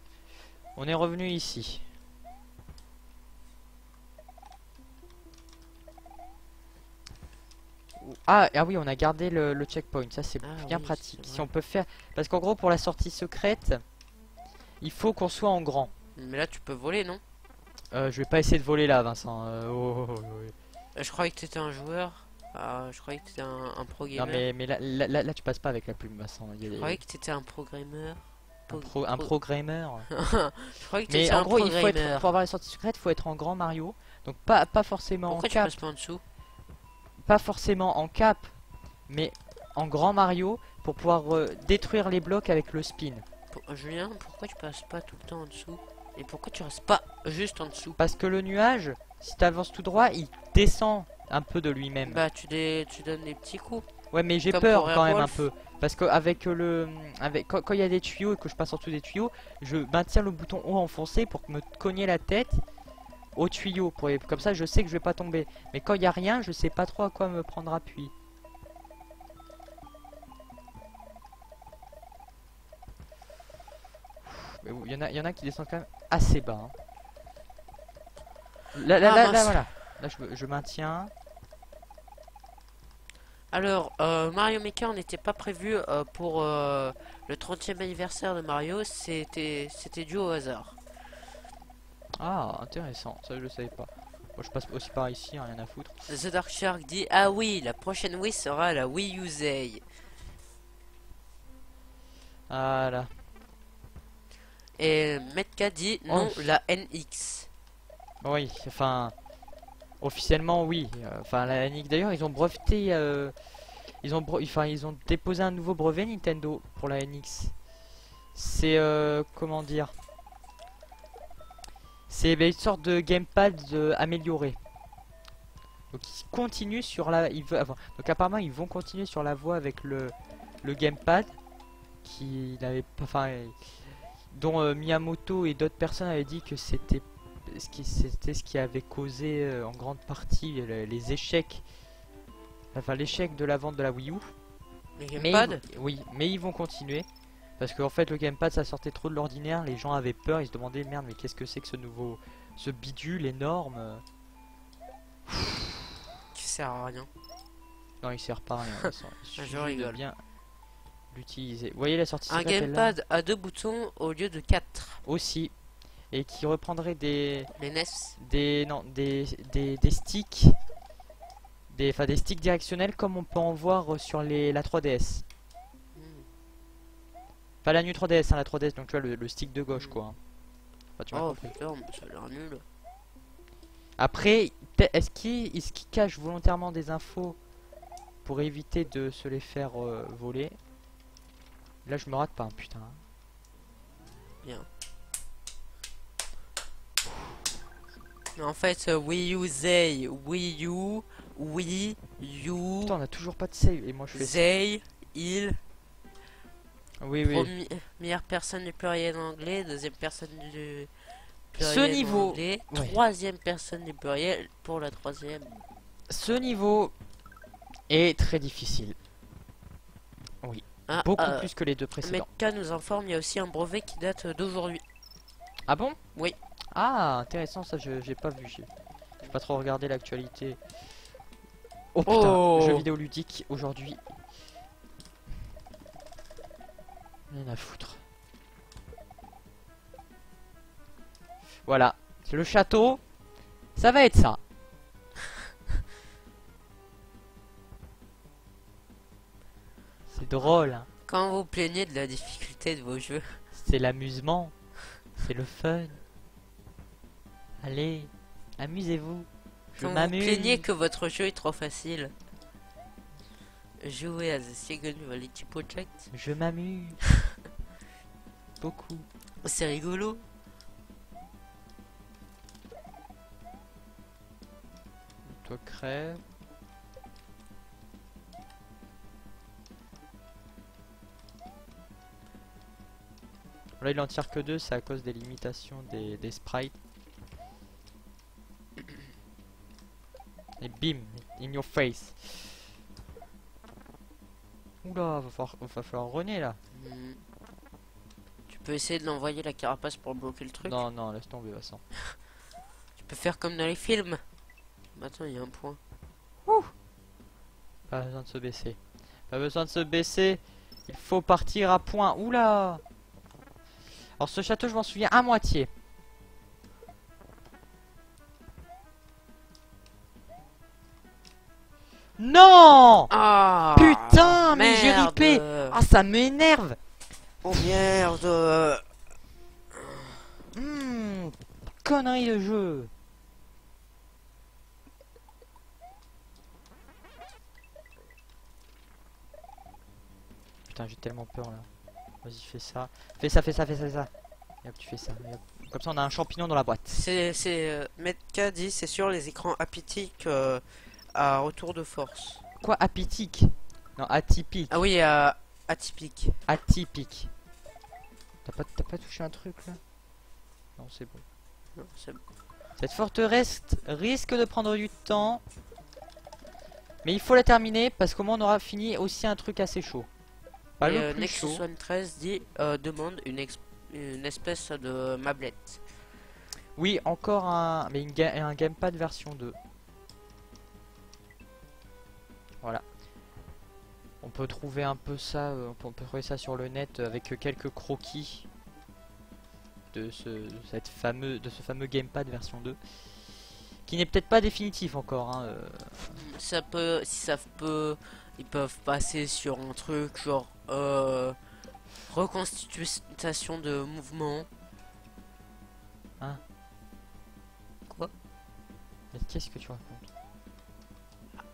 on est revenu ici. Ah oui, on a gardé le checkpoint. Ça, c'est bien pratique. Si on peut faire, parce qu'en gros, pour la sortie secrète, il faut qu'on soit en grand. Mais là, tu peux voler, non? Je vais pas essayer de voler là, Vincent. Je croyais que t'étais un joueur. Je croyais que t'étais un pro gamer. Non, mais là, tu passes pas avec la plume, Vincent. Je croyais que t'étais un programmeur. Un programmeur. Je croyais que t'étais mais en un gros, programmeur. pour avoir la sortie secrète, il faut être en grand Mario. Donc pas forcément Pourquoi en cap. tu passes pas en dessous? Pas forcément en cap, mais en grand Mario pour pouvoir détruire les blocs avec le spin. Julien, pourquoi tu passes pas tout le temps en dessous? Et pourquoi tu restes pas juste en dessous? Parce que le nuage, si tu avances tout droit, il descend un peu de lui-même. Bah tu donnes des petits coups. Ouais, mais j'ai peur quand même un peu. Parce que quand il y a des tuyaux et que je passe en dessous des tuyaux, je maintiens le bouton haut enfoncé pour me cogner la tête au tuyau. Comme ça, je sais que je vais pas tomber. Mais quand il y a rien, je sais pas trop à quoi me prendre appui. Il y en a qui descendent quand même assez bas. Hein. Là, voilà. Là, je maintiens. Alors, Mario Maker n'était pas prévu pour le 30e anniversaire de Mario. C'était dû au hasard. Ah, intéressant, ça je le savais pas. Moi je passe aussi par ici, hein, rien à foutre. The Dark Shark dit ah oui, la prochaine Wii sera la Wii U Z. Voilà. Et Metka dit non, la NX. Oui, enfin, officiellement oui. Enfin, la NX d'ailleurs, ils ont breveté, ils ont déposé un nouveau brevet Nintendo pour la NX. C'est comment dire? C'est une sorte de gamepad amélioré. Donc ils continuent sur la, donc apparemment ils vont continuer sur la voie avec le gamepad qui n'avait pas, enfin, dont Miyamoto et d'autres personnes avaient dit que c'était ce qui avait causé en grande partie les échecs, enfin l'échec de la vente de la Wii U. Le gamepad? Oui, mais ils vont continuer. Parce qu'en fait le gamepad ça sortait trop de l'ordinaire, les gens avaient peur, ils se demandaient merde mais qu'est-ce que c'est que ce bidule énorme qui sert à rien. Non il sert pas à rien. Je rigole. Bien l'utiliser. Vous voyez la sortie un gamepad à 2 boutons au lieu de 4. Aussi. Et qui reprendrait des NES. des sticks. Des sticks directionnels comme on peut en voir sur la 3DS. Pas la New 3DS, hein, la 3DS, donc tu vois le stick de gauche quoi. Enfin, tu m'as compris. Putain, ça a l'air nul. Après, est-ce qu'il cache volontairement des infos pour éviter de se les faire voler? Là je me rate pas, putain. Bien. Mais en fait, Wii U Z, Wii U, Wii U. Putain, on a toujours pas de save et moi je fais Zay, il. Oui, oui. Première personne du pluriel anglais, deuxième personne du pluriel ce niveau anglais, troisième personne du pluriel pour la troisième. Ce niveau est très difficile. Oui. Beaucoup plus que les deux précédents. Metka nous informe, il y a aussi un brevet qui date d'aujourd'hui. Ah bon? Oui. Ah, intéressant, ça j'ai pas vu. J'ai pas trop regardé l'actualité. Oh putain, jeu vidéo ludique aujourd'hui. Rien à foutre. Voilà, le château, ça va être ça. C'est drôle. Hein. Quand vous plaignez de la difficulté de vos jeux, c'est l'amusement, c'est le fun. Allez, amusez-vous. Quand vous plaignez que votre jeu est trop facile, jouez à The Second Quality Project. Je m'amuse. Beaucoup. C'est rigolo. Toi crève. Là il en tire que 2, c'est à cause des limitations des sprites. Et bim, in your face. Oula, va falloir René là. Tu peux essayer de l'envoyer la carapace pour bloquer le truc. Non, non, laisse tomber, Vincent. Tu peux faire comme dans les films. Attends, il y a un point. Ouh. Pas besoin de se baisser. Pas besoin de se baisser. Il faut partir à point. Oula. Alors ce château, je m'en souviens à moitié. Non. Ah, putain, mais j'ai ripé. Ah, ça m'énerve. Oh merde. Connerie de jeu. Putain, j'ai tellement peur là. Vas-y, fais ça. Fais ça, fais ça, fais ça, fais ça. Et hop, tu fais ça. Comme ça, on a un champignon dans la boîte. C'est Metka dit, c'est sur les écrans apitiques à retour de force. Quoi, apitique? Non, atypique. Ah oui, atypique. Atypique. T'as pas touché un truc là? Non, c'est bon. Non, c'est bon. Cette forteresse risque de prendre du temps. Mais il faut la terminer parce qu'au moins on aura fini aussi un truc assez chaud. Pas le plus chaud. Nexus 13 dit demande une espèce de mablette. Oui, encore un gamepad version 2. Voilà. On peut trouver un peu ça, on peut trouver ça sur le net avec quelques croquis. de ce fameux gamepad version 2, qui n'est peut-être pas définitif encore. Hein, Ça peut, si ça peut, ils peuvent passer sur un truc genre reconstitution de mouvement. Hein? Quoi? Mais qu'est-ce que tu racontes?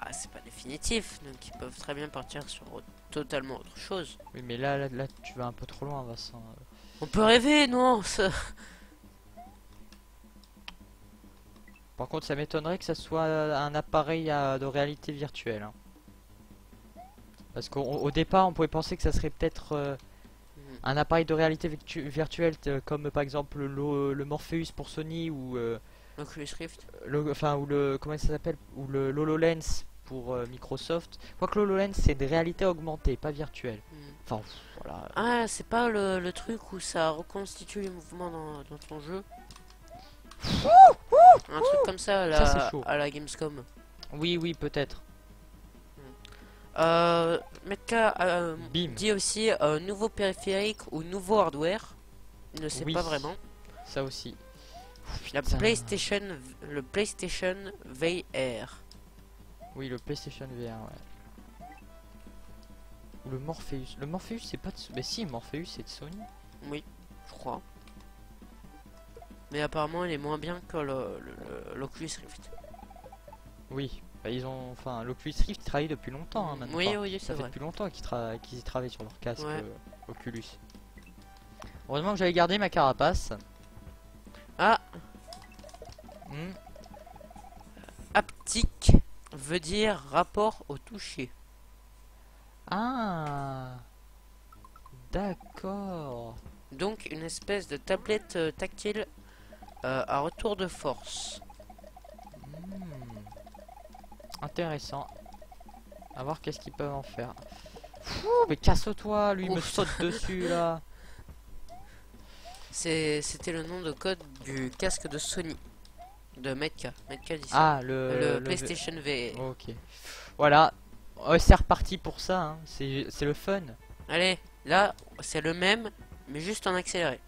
Ah, c'est pas définitif, donc ils peuvent très bien partir sur totalement autre chose. Oui, mais là, tu vas un peu trop loin, Vincent. On peut rêver, non? Par contre, ça m'étonnerait que ça soit un appareil de réalité virtuelle. Hein. Parce qu'au départ, on pouvait penser que ça serait peut-être un appareil de réalité virtuelle, comme par exemple le Morpheus pour Sony ou Oculus Rift. Comment ça s'appelle, ou le HoloLens pour Microsoft. Quoique l'HoloLens c'est de réalité augmentée, pas virtuelle. Enfin, voilà. Ah, c'est pas le truc où ça reconstitue les mouvements dans ton jeu. Un truc comme ça, à la Gamescom. Oui, peut-être. Metka dit aussi nouveau périphérique ou nouveau hardware. Il ne sait pas vraiment. Ça aussi. Le PlayStation VR. Oui, le PlayStation VR, ouais. Ou le Morpheus. Le Morpheus, c'est pas de... Mais si, Morpheus, c'est de Sony. Oui, je crois. Mais apparemment, il est moins bien que l'Oculus Rift. Oui, bah, ils ont... Enfin, l'Oculus Rift travaille depuis longtemps, hein, maintenant. Oui, ça fait vrai. depuis longtemps qu'ils travaillent sur leur casque Oculus. Heureusement que j'avais gardé ma carapace. Ah. Haptique veut dire rapport au toucher. Ah, d'accord. Donc une espèce de tablette tactile à retour de force. Intéressant. À voir qu'est-ce qu'ils peuvent en faire. Mais casse-toi, lui, il me saute dessus là. C'était le nom de code du casque de Sony. De Metka. Metka dit Ah, ça. Le PlayStation VR. Ok. Voilà. C'est reparti pour ça. Hein. C'est le fun. Allez, là, c'est le même, mais juste en accéléré.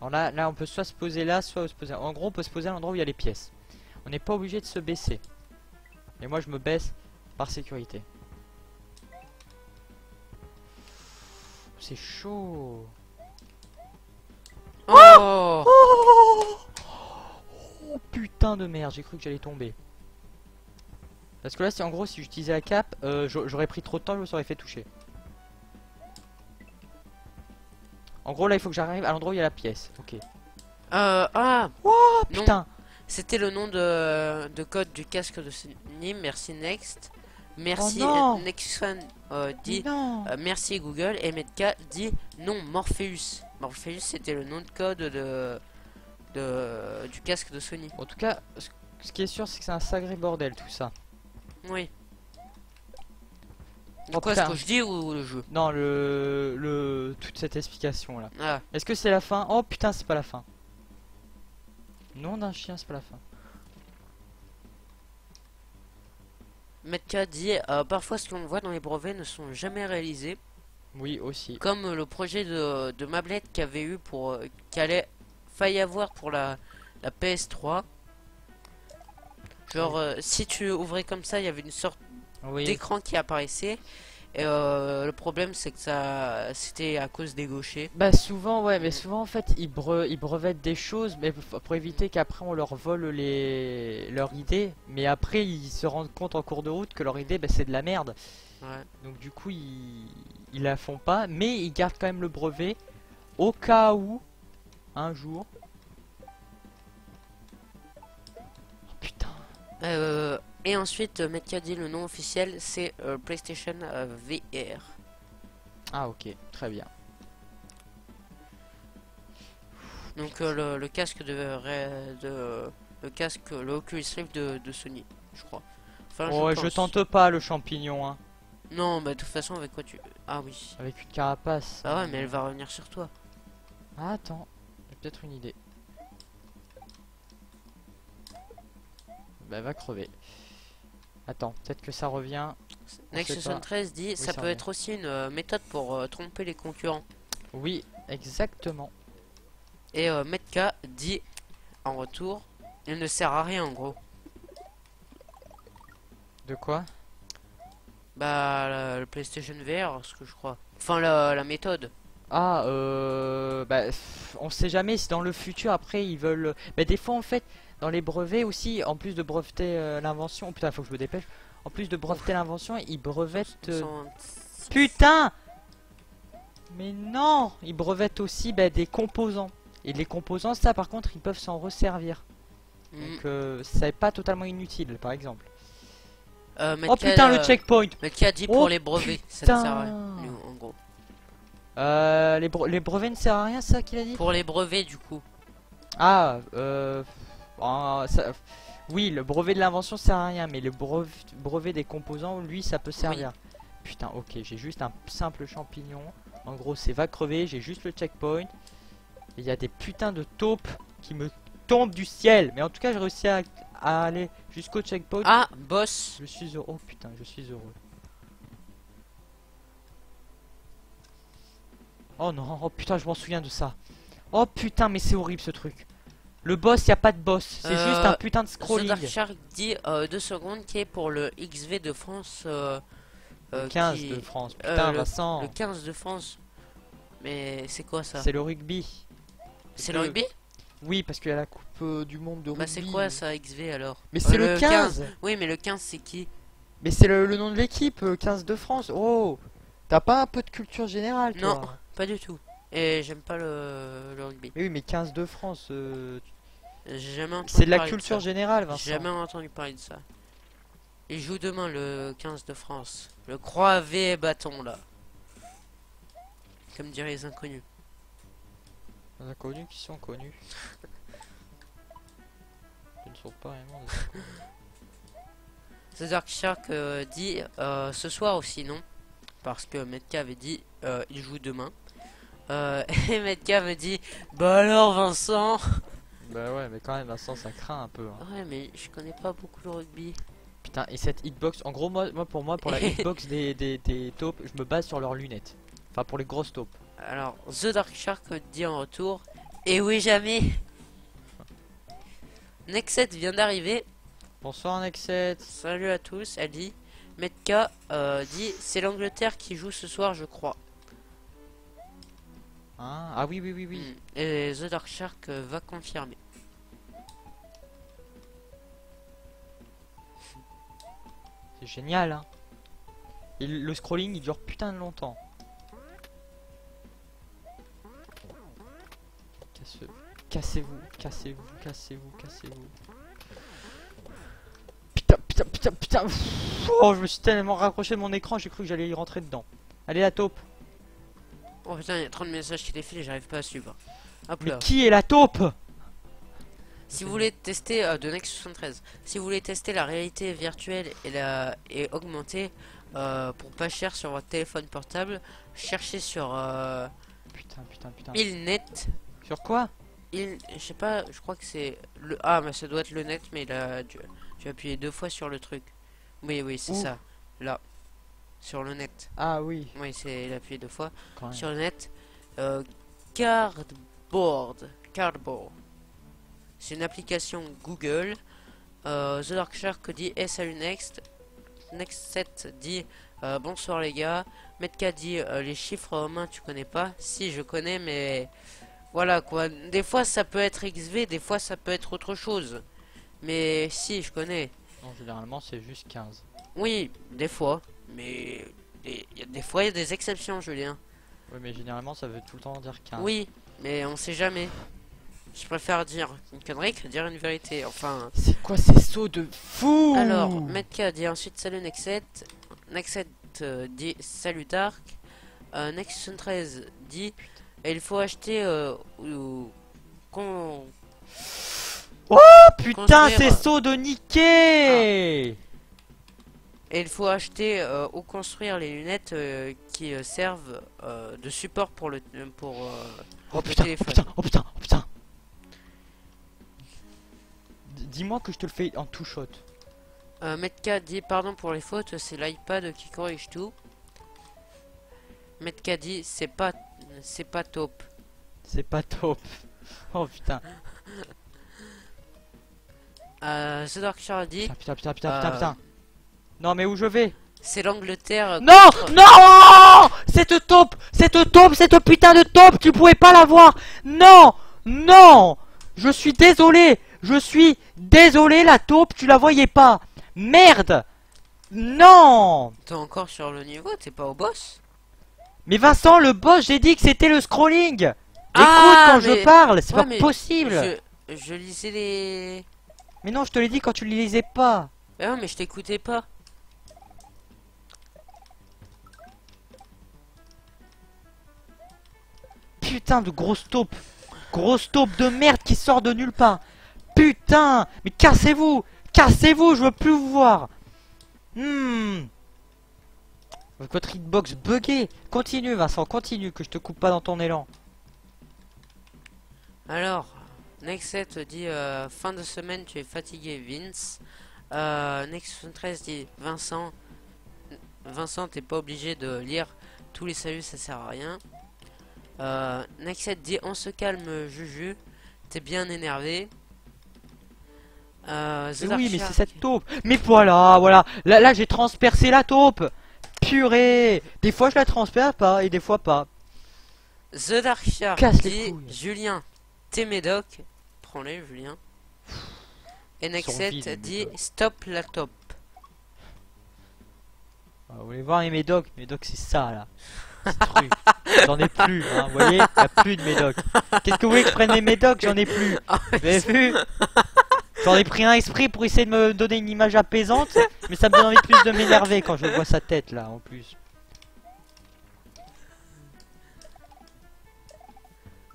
Alors là, on peut soit se poser là, soit se poser. En gros, on peut se poser à l'endroit où il y a les pièces. On n'est pas obligé de se baisser. Et moi, je me baisse par sécurité. C'est chaud. Oh, Oh putain de merde, j'ai cru que j'allais tomber. Parce que là, en gros, si j'utilisais la cape, j'aurais pris trop de temps, je me serais fait toucher. En gros, là, il faut que j'arrive à l'endroit où il y a la pièce. Ok. Oh, putain. C'était le nom de code du casque de Sony. Merci Next. Merci Nexon dit merci Google. Et Metka dit non Morpheus. Morpheus c'était le nom de code du casque de Sony. En tout cas, ce qui est sûr, c'est que c'est un sacré bordel tout ça. Oui. Quoi, ce que je dis ou le jeu? Non, toute cette explication là. Ah. Est-ce que c'est la fin? Oh putain, c'est pas la fin. Nom d'un chien, c'est pas la fin. Metka dit parfois ce qu'on voit dans les brevets ne sont jamais réalisés. Oui, aussi. Comme le projet de Mablet qu'il y avait eu pour failli avoir pour la PS3. Genre si tu ouvrais comme ça, il y avait une sorte d'écran qui apparaissait. Et le problème c'est que c'était à cause des gauchers. Bah souvent mais souvent en fait ils brevettent des choses mais pour éviter qu'après on leur vole leurs idées, mais après ils se rendent compte en cours de route que leur idée c'est de la merde. Ouais. Donc du coup ils la font pas, mais ils gardent quand même le brevet au cas où un jour. Oh putain. Et ensuite, Metka dit le nom officiel, c'est PlayStation VR. Ah ok, très bien. Donc le casque le Oculus Rift de Sony, je crois. Enfin, oh, je tente pas le champignon, hein. Non, bah de toute façon, avec quoi tu... Ah oui. Avec une carapace. Ah ouais, mais elle va revenir sur toi. Ah, attends, j'ai peut-être une idée. Bah, elle va crever. Attends, peut-être que ça revient. Next73 dit ça peut être aussi une méthode pour tromper les concurrents. Oui, exactement. Et Metka dit en retour, il ne sert à rien en gros. De quoi? Bah le PlayStation VR, ce que je crois. Enfin la méthode. Ah, bah, on sait jamais si dans le futur après ils veulent. Mais des fois en fait, dans les brevets aussi, en plus de breveter l'invention, putain, faut que je me dépêche. En plus de breveter l'invention, ils brevettent. Putain! Mais non! Ils brevettent aussi bah, des composants. Et les composants, ça par contre, ils peuvent s'en resservir. Donc ça n'est pas totalement inutile, par exemple. Oh putain, le checkpoint! Mais qui a dit pour les brevets, ça ne sert à rien, en gros. Les brevets ne servent à rien, ça qu'il a dit? Pour les brevets, du coup. Ah, oui, le brevet de l'invention sert à rien, mais le brevet des composants, lui, ça peut servir. Oui. Putain, ok, j'ai juste un simple champignon. En gros, c'est va crever, j'ai juste le checkpoint. Il y a des putains de taupes qui me tombent du ciel. Mais en tout cas, j'ai réussi à aller jusqu'au checkpoint. Ah, boss. Je suis heureux. Oh putain, je suis heureux. Oh non, oh putain, je m'en souviens de ça. Oh putain, mais c'est horrible ce truc. Le boss, y a pas de boss, c'est juste un putain de scrolling. The Dark Shark dit 2 secondes qui est pour le XV de France. Le 15 de France, putain, Vincent. Le 15 de France. Mais c'est quoi ça? C'est le rugby. C'est le rugby? Oui, parce qu'il y a la coupe du monde de rugby. Bah c'est quoi ça, XV alors? Mais c'est le 15. Oui, mais le 15 c'est qui? Mais c'est le nom de l'équipe, 15 de France. Oh, t'as pas un peu de culture générale, toi? Non, pas du tout. Et j'aime pas le rugby. Mais oui, mais 15 de France, j'ai jamais entendu c'est de la parler culture générale, Vincent. J'ai jamais entendu parler de ça. Il joue demain le 15 de France. Le croix-V bâton là. Comme diraient les inconnus. Les inconnus qui sont connus. Ils ne sont pas vraiment des inconnus. The Dark Shark dit ce soir aussi non. Parce que Metka avait dit il joue demain. Et Metka me dit bah alors Vincent. Bah ouais, mais quand même Vincent, ça craint un peu. Hein. Ouais, mais je connais pas beaucoup le rugby. Putain, et cette hitbox, en gros, pour la hitbox des taupes, je me base sur leurs lunettes. Enfin, pour les grosses taupes. Alors, The Dark Shark dit en retour et oui, jamais. Nexet vient d'arriver. Bonsoir Nexet. Salut à tous, elle dit. Metka dit c'est l'Angleterre qui joue ce soir, je crois. Hein, ah oui, oui, oui, oui. Et The Dark Shark va confirmer. C'est génial, hein. Et le scrolling, il dure putain de longtemps. Cassez-vous, cassez-vous, cassez-vous, cassez-vous. Putain, putain, putain, putain. Oh, je me suis tellement rapproché de mon écran, j'ai cru que j'allais y rentrer dedans. Allez, la taupe. Oh putain, il y a 30 messages qui défilent et j'arrive pas à suivre. Hop mais là. qui est la taupe? Si vous voulez tester de Nexus 73, si vous voulez tester la réalité virtuelle et augmentée pour pas cher sur votre téléphone portable, cherchez sur putain. Ilnet. Sur quoi? Je sais pas, je crois que c'est le mais ça doit être le net, mais là tu as appuyé 2 fois sur le truc. Oui, c'est ça. Là. Sur le net. Ah oui. Oui, c'est il a appuyé 2 fois sur le net. Cardboard. C'est une application Google. The Dark Shark dit salut Next. Next7 dit bonsoir les gars. Metka dit les chiffres romains tu connais pas. Si je connais, mais voilà quoi. Des fois ça peut être XV, des fois ça peut être autre chose. Mais si je connais. Non, généralement c'est juste 15. Oui, des fois. Mais des fois il y a des exceptions, Julien. Oui, mais généralement ça veut tout le temps dire 15. Oui, mais on sait jamais. Je préfère dire une connerie que dire une vérité. Enfin. C'est quoi ces sauts de fou? Alors, Metka dit ensuite salut Nexet. Nexet dit salut Dark. Nexus 13 dit et il faut acheter oh putain, ces sauts de niquer. Et il faut acheter ou construire les lunettes qui servent de support pour le téléphone. Oh putain. Dis-moi que je te le fais en two shot. Metka dit pardon pour les fautes, c'est l'iPad qui corrige tout. Metka dit c'est pas top. C'est pas top. Oh putain. The Dark Shore dit... Putain. Non mais où je vais? C'est l'Angleterre... Non non, cette taupe, cette putain de taupe, tu pouvais pas la voir. Non, je suis désolé, la taupe, tu la voyais pas. Merde. Non. T'es encore sur le niveau, t'es pas au boss? Mais Vincent, le boss, j'ai dit que c'était le scrolling. Écoute quand je parle, c'est pas possible. Je lisais les... Mais non, je te l'ai dit quand tu les lisais pas. Ah mais je t'écoutais pas. Putain de grosse taupe de merde qui sort de nulle part. Putain, mais cassez-vous, je veux plus vous voir. Votre hitbox buggé. Continue Vincent, continue, que je te coupe pas dans ton élan. Alors, Nexet dit fin de semaine tu es fatigué Vince. Next13 dit Vincent t'es pas obligé de lire tous les saluts, ça sert à rien. Nexet dit on se calme Juju, t'es bien énervé. Oui mais c'est cette taupe. Mais voilà, là j'ai transpercé la taupe. Purée. Des fois je la transperce pas et des fois pas. The Dark Shark dit Julien, t'es médoc, prends-les Julien. Et Nexet dit stop la taupe. Vous voulez voir mes médocs? Médoc c'est ça là. J'en ai plus, hein, vous voyez, y a plus de médoc. Qu'est-ce que vous voulez que je prenne mes médocs? J'en ai plus. Vous avez vu? J'en ai pris un esprit pour essayer de me donner une image apaisante, mais ça me donne envie plus de m'énerver quand je vois sa tête là en plus.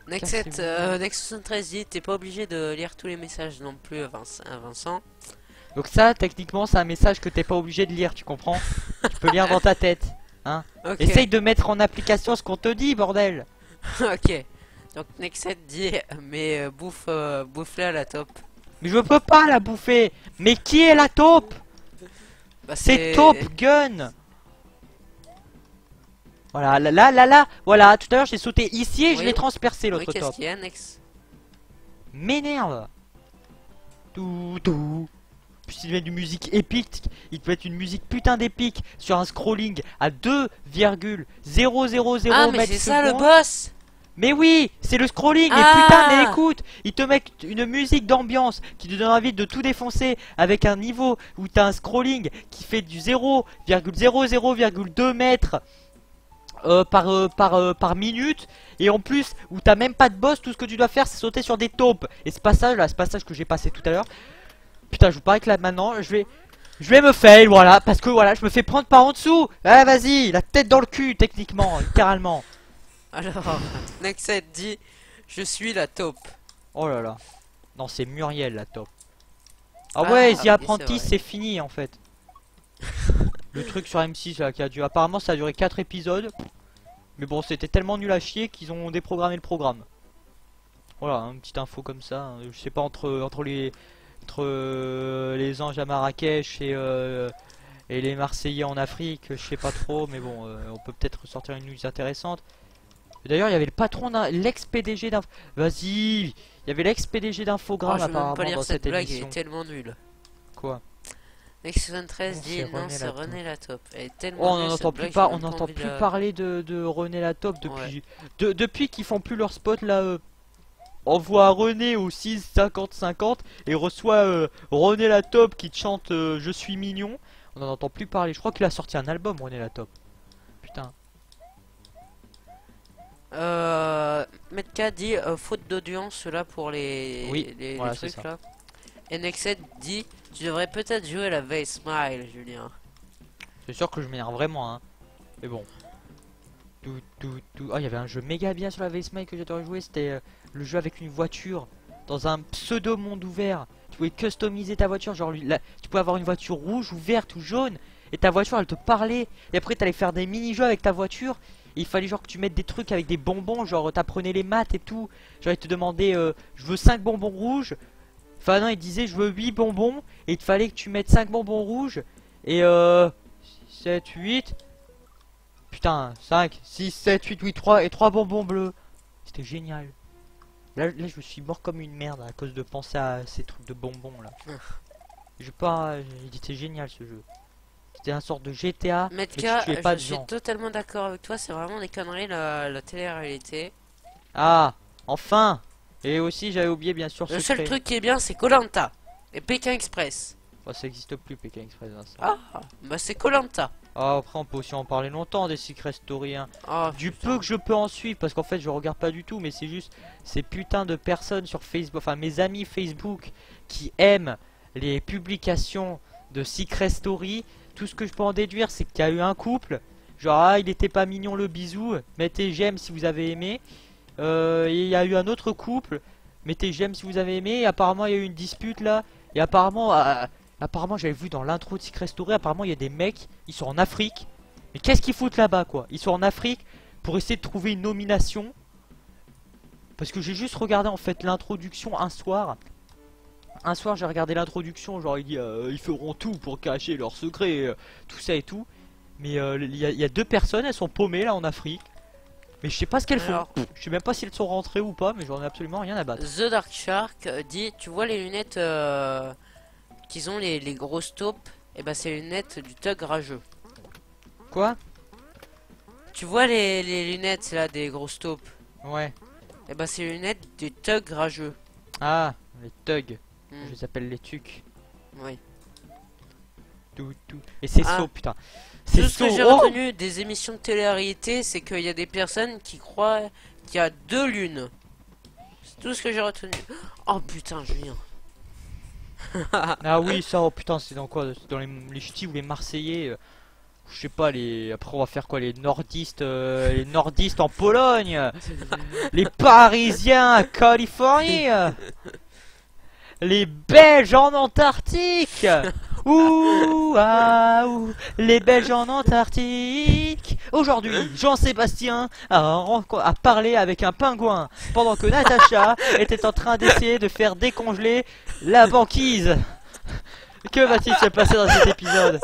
Next13 dit t'es pas obligé de lire tous les messages non plus Vincent. Donc ça techniquement c'est un message que t'es pas obligé de lire, tu comprends? Tu peux lire dans ta tête. Hein, okay. Essaye de mettre en application ce qu'on te dit, bordel. Ok. Donc Nexet dit mais bouffe-la la taupe. Mais je peux pas la bouffer. Mais qui est la taupe? Bah, c'est Taupe Gun. Voilà, là, voilà. Tout à l'heure j'ai sauté ici et je l'ai transpercé l'autre taupe. Qu'est-ce qu'il y a Nex? M'énerve. Tout. Puis il met du musique épique, il peut être une musique putain d'épique sur un scrolling à 2,000 Ah mais c'est ça le boss. Mais oui, c'est le scrolling. Et putain mais écoute, il te met une musique d'ambiance qui te donne envie de tout défoncer avec un niveau où t'as un scrolling qui fait du 0,00,2 mètres par minute. Et en plus où t'as même pas de boss, tout ce que tu dois faire c'est sauter sur des taupes. Et ce passage là, ce passage que j'ai passé tout à l'heure, putain, je vous parie que là maintenant, je vais me fail, voilà, parce que voilà, je me fais prendre par en dessous. Ah, vas-y, la tête dans le cul, techniquement, littéralement. Alors, Nexet dit, je suis la taupe. Oh là là. Non, c'est Muriel, la taupe. Ah ouais, The Apprentice, c'est fini, en fait. Le truc sur M6, là, qui a dû... Apparemment, ça a duré 4 épisodes. Mais bon, c'était tellement nul à chier qu'ils ont déprogrammé le programme. Voilà, une petite info comme ça. Hein. Je sais pas, entre les anges à Marrakech et les Marseillais en Afrique, je sais pas trop, mais bon, on peut peut-être sortir une news intéressante. D'ailleurs, il y avait le patron, l'ex-PDG d'Info. Vas-y, il y avait l'ex-PDG d'Infogrames apparemment pas lire dans cette blague, émission. Elle est tellement nulle. Quoi? Next13 dit non, c'est René la taupe. Elle est tellement on n'entend plus parler de René la taupe depuis qu'ils font plus leur spot là. Envoie René au 6,50-50 et reçoit René la taupe qui te chante je suis mignon. On n'en entend plus parler. Je crois qu'il a sorti un album, René la taupe. Putain. Metka dit faute d'audience là pour les trucs là. Et Nexet dit tu devrais peut-être jouer la veille Smile, Julien. C'est sûr que je m'énerve vraiment, hein. Mais bon. Oh, il y avait un jeu méga bien sur la veille Smile que j'adorais jouer. C'était le jeu avec une voiture dans un pseudo monde ouvert. Tu pouvais customiser ta voiture, genre tu pouvais avoir une voiture rouge ou verte ou jaune et ta voiture elle te parlait. Et après t'allais faire des mini-jeux avec ta voiture. Et il fallait genre que tu mettes des trucs avec des bonbons, genre t'apprenais les maths et tout. Genre il te demandait je veux 5 bonbons rouges. Enfin non, il disait je veux 8 bonbons et il te fallait que tu mettes 5 bonbons rouges et 7 8 putain 5 6 7 8 8 3 et 3 bonbons bleus. C'était génial. Là, je me suis mort comme une merde à cause de penser à ces trucs de bonbons là. Je pas, il était génial ce jeu. C'était un sorte de GTA. Metka, mais tu pas je suis totalement d'accord avec toi, c'est vraiment des conneries la télé-réalité. Ah, enfin. Et aussi j'avais oublié bien sûr le seul truc qui est bien c'est koh et Pékin Express. Oh, ça existe plus Pékin Express. Hein, ah, bah c'est koh Ah, après on peut aussi en parler longtemps des Secret Story. Hein. Oh, du peu que je peux en suivre, parce qu'en fait je regarde pas du tout, mais c'est juste ces putains de personnes sur Facebook, enfin mes amis Facebook qui aiment les publications de Secret Story. Tout ce que je peux en déduire c'est qu'il y a eu un couple, genre ah il était pas mignon le bisou, mettez j'aime si vous avez aimé. Et il y a eu un autre couple, mettez j'aime si vous avez aimé, et apparemment il y a eu une dispute là, et apparemment... apparemment j'avais vu dans l'intro de Secret Story, apparemment il y a des mecs, ils sont en Afrique. Mais qu'est-ce qu'ils foutent là-bas quoi? Ils sont en Afrique pour essayer de trouver une nomination. Parce que j'ai juste regardé en fait l'introduction un soir. Un soir j'ai regardé l'introduction, genre il dit ils feront tout pour cacher leurs secrets, tout ça et tout. Mais il y a deux personnes, elles sont paumées là en Afrique. Mais je sais pas ce qu'elles font. Je sais même pas si elles sont rentrées ou pas, mais j'en ai absolument rien à battre. The Dark Shark dit, tu vois les lunettes qu'ils ont les grosses taupes, et bah c'est les lunettes du thug rageux. Quoi? Tu vois les lunettes là des grosses taupes? Ouais. Et bah c'est les lunettes du thug rageux. Ah, les thugs. Je les appelle les tucs. Oui. Tout. Et c'est saut, putain. Tout ce que j'ai retenu des émissions de télé-réalité, c'est qu'il y a des personnes qui croient qu'il y a deux lunes. C'est tout ce que j'ai retenu. Oh putain, Julien. Ah oui, ça, oh putain, c'est dans quoi? Dans les ch'tis ou les Marseillais? Je sais pas, après on va faire quoi? Les nordistes en Pologne. Les Parisiens à Californie. Les Belges en Antarctique. Ouh, ah, ouh, les Belges en Antarctique. Aujourd'hui, Jean-Sébastien a parlé avec un pingouin pendant que Natacha était en train d'essayer de faire décongeler la banquise. Que va-t-il se passer dans cet épisode?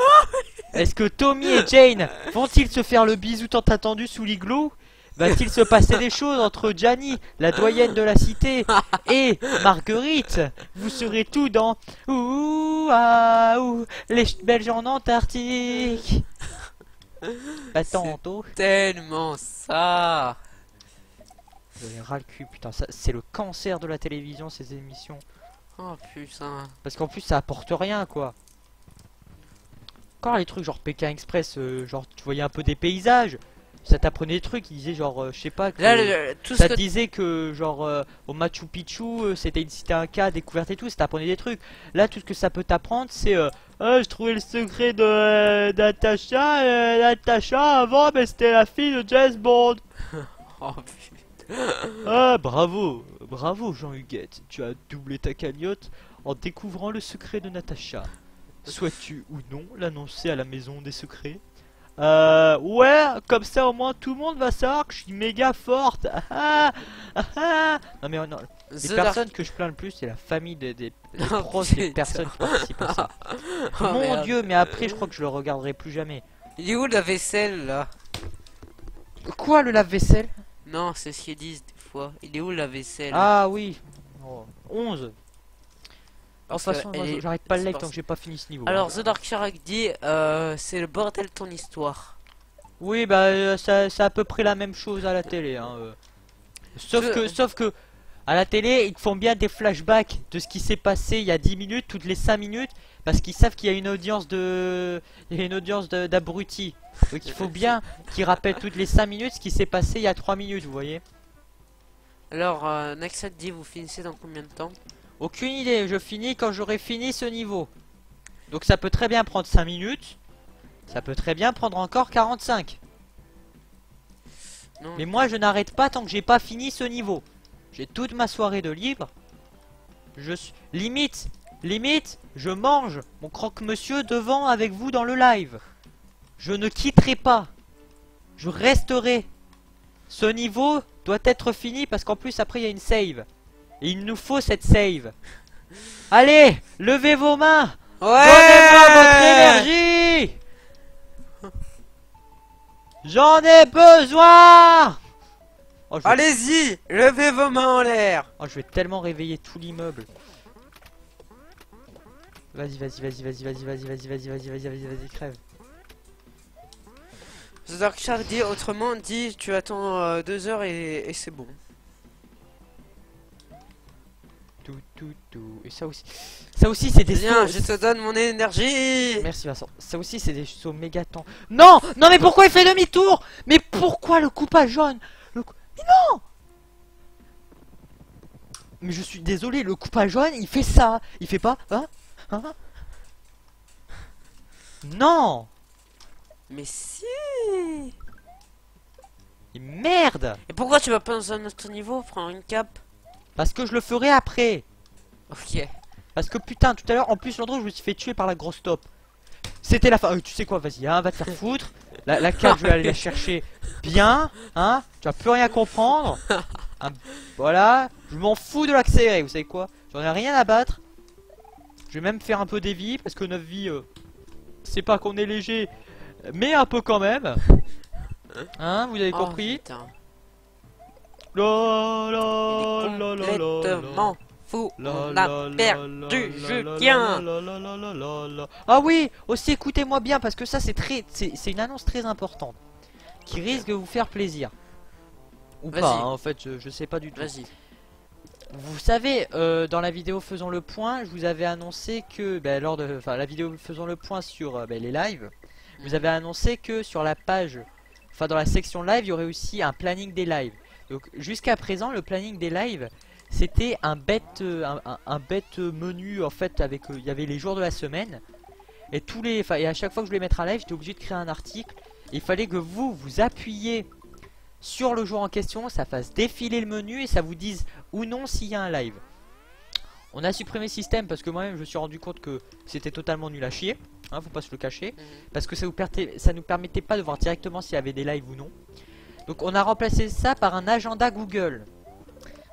Est-ce que Tommy et Jane vont-ils se faire le bisou tant attendu sous l'igloo? Va-t-il se passer des choses entre Gianni, la doyenne de la cité, et Marguerite? Vous serez tout dans ouh, ah, ouh, les Belges en Antarctique. Bah tantôt. Tellement ça. J'en ai ras le cul, putain, c'est le cancer de la télévision ces émissions. Oh putain. Parce qu'en plus ça apporte rien quoi. Encore les trucs genre Pékin Express, genre tu voyais un peu des paysages. Ça t'apprenait des trucs, il disait genre, je sais pas, que là, ça te disait que genre au Machu Picchu c'était une cité Inca découverte et tout, ça t'apprenait des trucs. Là tout ce que ça peut t'apprendre c'est je trouvais le secret de Natacha, Natacha avant mais c'était la fille de James Bond. Oh putain. Ah bravo, bravo Jean-Huguette, tu as doublé ta cagnotte en découvrant le secret de Natacha. Souhaites-tu ou non l'annoncer à la maison des secrets? Ouais, comme ça au moins tout le monde va savoir que je suis méga forte. Non mais non, les personnes que je plains le plus c'est la famille des proches des personnes qui participent à ça. Oh, mon merde. Dieu, mais après je crois que je le regarderai plus jamais. Il est où la vaisselle là? Quoi le lave-vaisselle? Non, c'est ce qu'ils disent des fois. Il est où la vaisselle? Ah oui, oh, 11. De toute façon, j'arrête pas le like tant que j'ai pas fini ce niveau. Alors, The Dark Shark dit c'est le bordel ton histoire. Oui, bah, c'est à peu près la même chose à la télé. Hein, sauf que, à la télé, ils font bien des flashbacks de ce qui s'est passé il y a 10 minutes, toutes les 5 minutes, parce qu'ils savent qu'il y a une audience d'abrutis. Donc il faut bien qu'ils rappellent toutes les 5 minutes ce qui s'est passé il y a 3 minutes, vous voyez. Alors, Naxat dit vous finissez dans combien de temps? Aucune idée, je finis quand j'aurai fini ce niveau. Donc ça peut très bien prendre 5 minutes. Ça peut très bien prendre encore 45. Non. Mais moi je n'arrête pas tant que j'ai pas fini ce niveau. J'ai toute ma soirée de libre. Je suis... Limite, je mange mon croque-monsieur devant avec vous dans le live. Je ne quitterai pas. Je resterai. Ce niveau doit être fini parce qu'en plus après il y a une save. Et il nous faut cette save. Allez, levez vos mains. Ouais. Donnez-moi votre énergie. J'en ai besoin. Oh, allez-y, levez vos mains en l'air. Oh, je vais tellement réveiller tout l'immeuble. Vas-y, vas-y, vas-y, vas-y, vas-y, vas-y, vas-y, vas-y, vas-y, vas-y, vas-y, vas-y, crève. The Dark Shark dit autrement, dit tu attends 2 heures et c'est bon. Et ça aussi c'est des Viens, sauts. je te donne mon énergie. Merci Vincent. Ça aussi c'est des sauts méga temps. Non, non mais pourquoi il fait demi-tour? Mais pourquoi le coup pas jaune? Mais non. Mais je suis désolé, le coup pas jaune, il fait ça. Il fait pas, hein? Non. Mais si. Et merde. Et pourquoi tu vas pas dans un autre niveau prendre une cape? Parce que je le ferai après. Ok. Parce que putain, tout à l'heure, en plus l'endroit où je me suis fait tuer par la grosse top. C'était la fin. Tu sais quoi, vas-y, hein, va te faire foutre. La cape, je vais aller la chercher bien, hein. Tu vas plus rien comprendre. Voilà. Je m'en fous de l'accélérer, vous savez quoi? J'en ai rien à battre. Je vais même faire un peu des vies, parce que 9 vies, c'est pas qu'on est léger, mais un peu quand même. Hein, vous avez compris? Putain. Complètement fou. On a perdu Julien. Ah oui, aussi écoutez-moi bien parce que ça c'est une annonce très importante qui risque de vous faire plaisir. Ou pas, hein, en fait, je sais pas du tout. Vas-y. Vous savez, dans la vidéo Faisons le point, je vous avais annoncé que, lors de la vidéo Faisons le point sur les lives, vous avez annoncé que sur la page, dans la section live, il y aurait aussi un planning des lives. Donc jusqu'à présent, le planning des lives, c'était un bête menu en fait avec il y avait les jours de la semaine et et à chaque fois que je voulais mettre un live, j'étais obligé de créer un article. Il fallait que vous appuyiez sur le jour en question, ça fasse défiler le menu et ça vous dise ou non s'il y a un live. On a supprimé le système parce que moi-même je me suis rendu compte que c'était totalement nul à chier, hein, faut pas se le cacher, parce que ça nous permettait pas de voir directement s'il y avait des lives ou non. Donc on a remplacé ça par un agenda Google.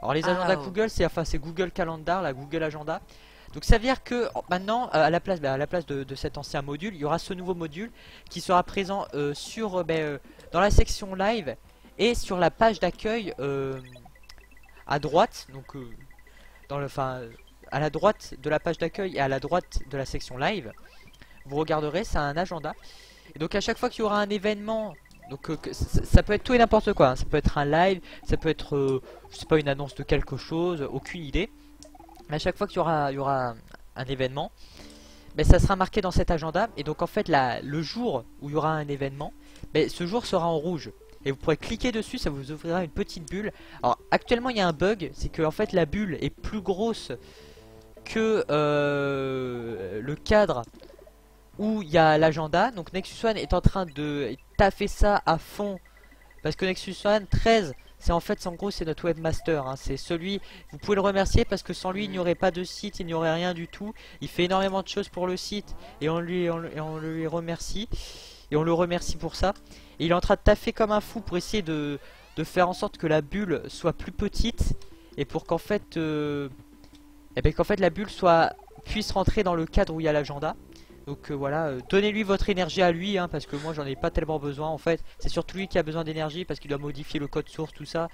Alors les agendas Google, c'est Google Calendar, la Google Agenda. Donc ça veut dire que maintenant, à la place de cet ancien module, il y aura ce nouveau module qui sera présent dans la section live et sur la page d'accueil à droite. Donc à la droite de la page d'accueil et à la droite de la section live. Vous regarderez, c'est un agenda. Et donc à chaque fois qu'il y aura un événement, donc ça peut être tout et n'importe quoi, hein. Ça peut être un live, ça peut être je sais pas, une annonce de quelque chose, aucune idée. Mais à chaque fois qu'il y aura un événement, ça sera marqué dans cet agenda. Et donc en fait le jour où il y aura un événement, ce jour sera en rouge. Et vous pourrez cliquer dessus, ça vous ouvrira une petite bulle. Alors actuellement il y a un bug, c'est que en fait la bulle est plus grosse que le cadre où il y a l'agenda. Donc Nexus One est en train de taffer ça à fond, parce que Nexus One 13, en gros c'est notre webmaster, hein. C'est celui, vous pouvez le remercier parce que sans lui il n'y aurait pas de site, il n'y aurait rien du tout. Il fait énormément de choses pour le site et on lui remercie. Et on le remercie pour ça. Et il est en train de taffer comme un fou pour essayer de faire en sorte que la bulle soit plus petite et pour qu'en fait la bulle puisse rentrer dans le cadre où il y a l'agenda. Donc voilà, donnez-lui votre énergie à lui, hein, parce que moi j'en ai pas tellement besoin en fait. C'est surtout lui qui a besoin d'énergie parce qu'il doit modifier le code source, tout ça.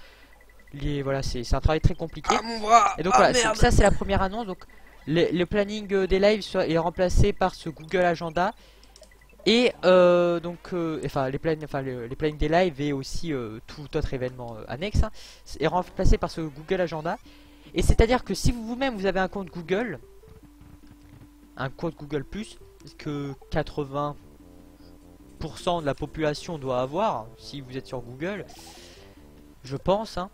Voilà, c'est un travail très compliqué. Ah, mon bras. Et donc voilà, ça c'est la première annonce. Donc le planning des lives est remplacé par ce Google Agenda. Et les plannings des lives et aussi tout autre événement annexe, hein, est remplacé par ce Google Agenda. Et c'est à dire que si vous-même vous avez un compte Google, Plus, que 80% de la population doit avoir si vous êtes sur Google, je pense, hein.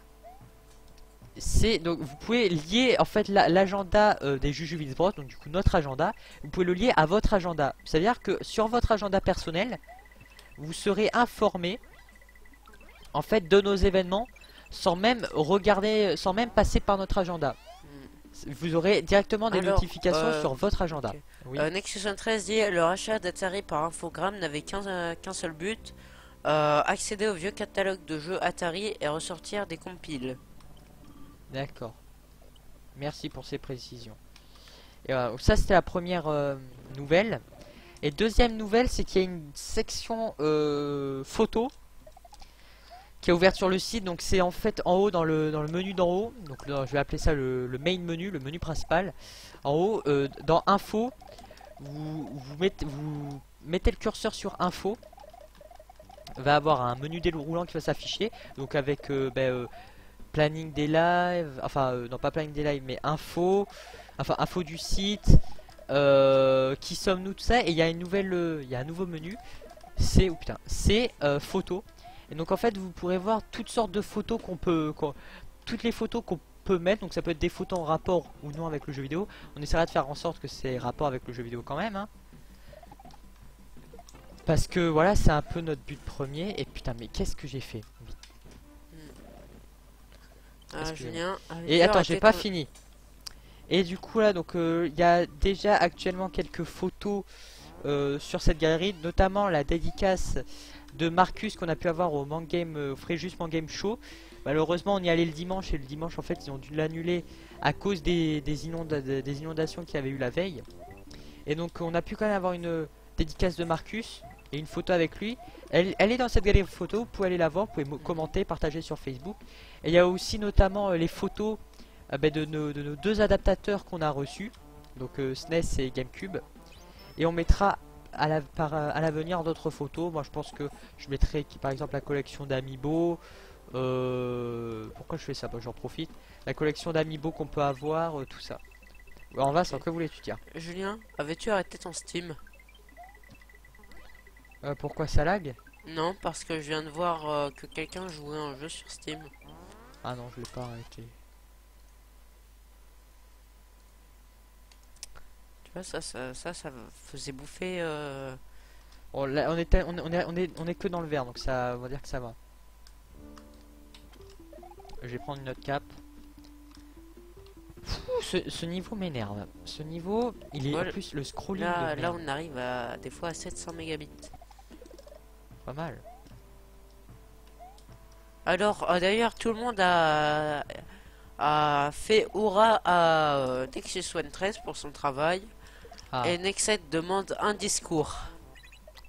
Donc vous pouvez lier en fait l'agenda des Jujubee, donc du coup notre agenda, vous pouvez le lier à votre agenda. Ça veut dire que sur votre agenda personnel, vous serez informé en fait de nos événements sans même passer par notre agenda. Vous aurez directement des notifications sur votre agenda. Okay. Oui. Nexus 13 dit le rachat d'Atari par Infogrames n'avait qu'un seul but, accéder au vieux catalogue de jeux Atari et ressortir des compiles. D'accord. Merci pour ces précisions. Et ça c'était la première nouvelle. Et deuxième nouvelle, c'est qu'il y a une section photo qui est ouverte sur le site. Donc c'est en fait en haut dans le menu d'en haut. Donc je vais appeler ça le main menu, le menu principal. En haut, dans info, vous mettez le curseur sur info. Va avoir un menu déroulant qui va s'afficher. Donc avec planning des lives, enfin non pas planning des lives mais info, enfin info du site, qui sommes-nous, tout ça. Et il y a une nouvelle, il y a un nouveau menu. C'est photos. Et donc en fait vous pourrez voir toutes sortes de photos toutes les photos qu'on peut mettre. Donc ça peut être des photos en rapport ou non avec le jeu vidéo. On essaiera de faire en sorte que c'est rapport avec le jeu vidéo quand même, hein. Parce que voilà, c'est un peu notre but premier. Et putain, mais qu'est-ce que j'ai fait? Julien, et attends, j'ai pas fini. Et du coup là, donc il y a déjà actuellement quelques photos sur cette galerie, notamment la dédicace de Marcus qu'on a pu avoir au Fréjus Mangame Show. Malheureusement on y allait le dimanche, et le dimanche en fait ils ont dû l'annuler à cause des inondations qu'il y avait eu la veille. Et donc on a pu quand même avoir une dédicace de Marcus et une photo avec lui. Elle est dans cette galerie photo, vous pouvez aller la voir, vous pouvez commenter, partager sur Facebook. Et il y a aussi notamment les photos de nos deux adaptateurs qu'on a reçus, donc SNES et GameCube. Et on mettra à l'avenir d'autres photos. Moi je pense que je mettrai par exemple la collection d'Amiibo. Pourquoi je fais ça? J'en profite. La collection d'Amiibo qu'on peut avoir, tout ça. En va, c'est que voulais-tu dire? Julien, avais-tu arrêté ton Steam? Pourquoi ça lag? Non, parce que je viens de voir que quelqu'un jouait un jeu sur Steam. Ah non, je l'ai pas arrêté. Tu vois, ça faisait bouffer. On est que dans le vert, donc ça, on va dire que ça va. Je vais prendre une autre cape. Ce niveau m'énerve. Ce niveau, il est en plus le scrolling. Là, on arrive à des fois à 700 mégabits. Pas mal. Alors, d'ailleurs, tout le monde a fait hurrah à Nexus One 13 pour son travail. Et Nexet demande un discours.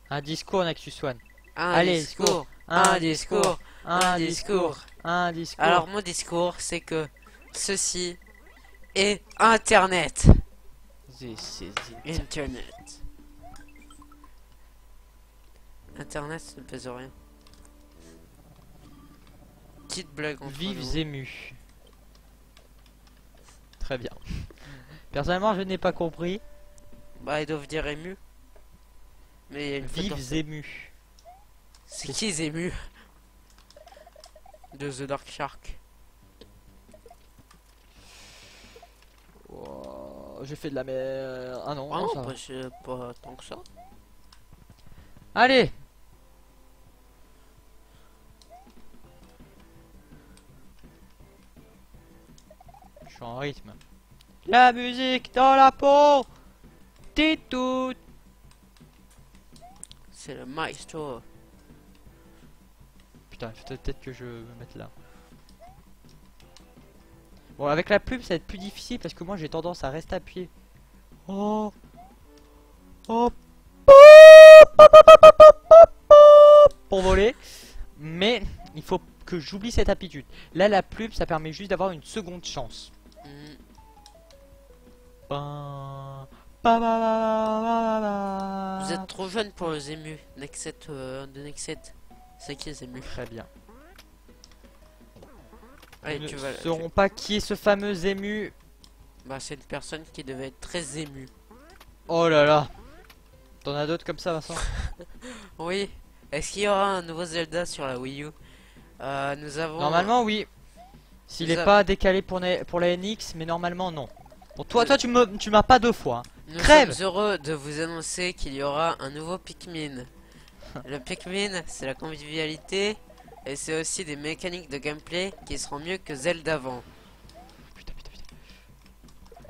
Un discours, Nexus One. Un discours. Alors, mon discours, c'est que ceci est Internet. Internet. Internet, ça ne pèse rien. Petite blague entre Vives émus. Très bien. Personnellement, je n'ai pas compris. Bah, ils doivent dire ému. Mais Vives émus. C'est qui les émus de The Dark Shark? Oh, j'ai fait de la merde. Ah non, non, pas tant que ça. Allez. Je suis en rythme. La musique dans la peau. Titout. C'est le maestro. Putain, peut-être que je vais me mettre là. Bon, avec la pub, ça va être plus difficile parce que moi j'ai tendance à rester appuyé. Oh. Oh. Pour voler. Mais il faut que j'oublie cette aptitude. Là, la pub, ça permet juste d'avoir une seconde chance. Vous êtes trop jeune pour les émus. Nexet de Nexet. C'est qui les émus? Très bien. Allez, Nous ne saurons pas qui est ce fameux ému. Bah, c'est une personne qui devait être très émue. Oh là là. T'en as d'autres comme ça, Vincent? Oui. Est-ce qu'il y aura un nouveau Zelda sur la Wii U? Nous avons... Normalement, oui. S'il n'est pas décalé pour la NX, mais normalement, non. Bon, toi, tu m'as pas deux fois. Hein. Nous Crève. sommes heureux de vous annoncer qu'il y aura un nouveau Pikmin. Le Pikmin, c'est la convivialité. Et c'est aussi des mécaniques de gameplay qui seront mieux que Zelda avant. Putain.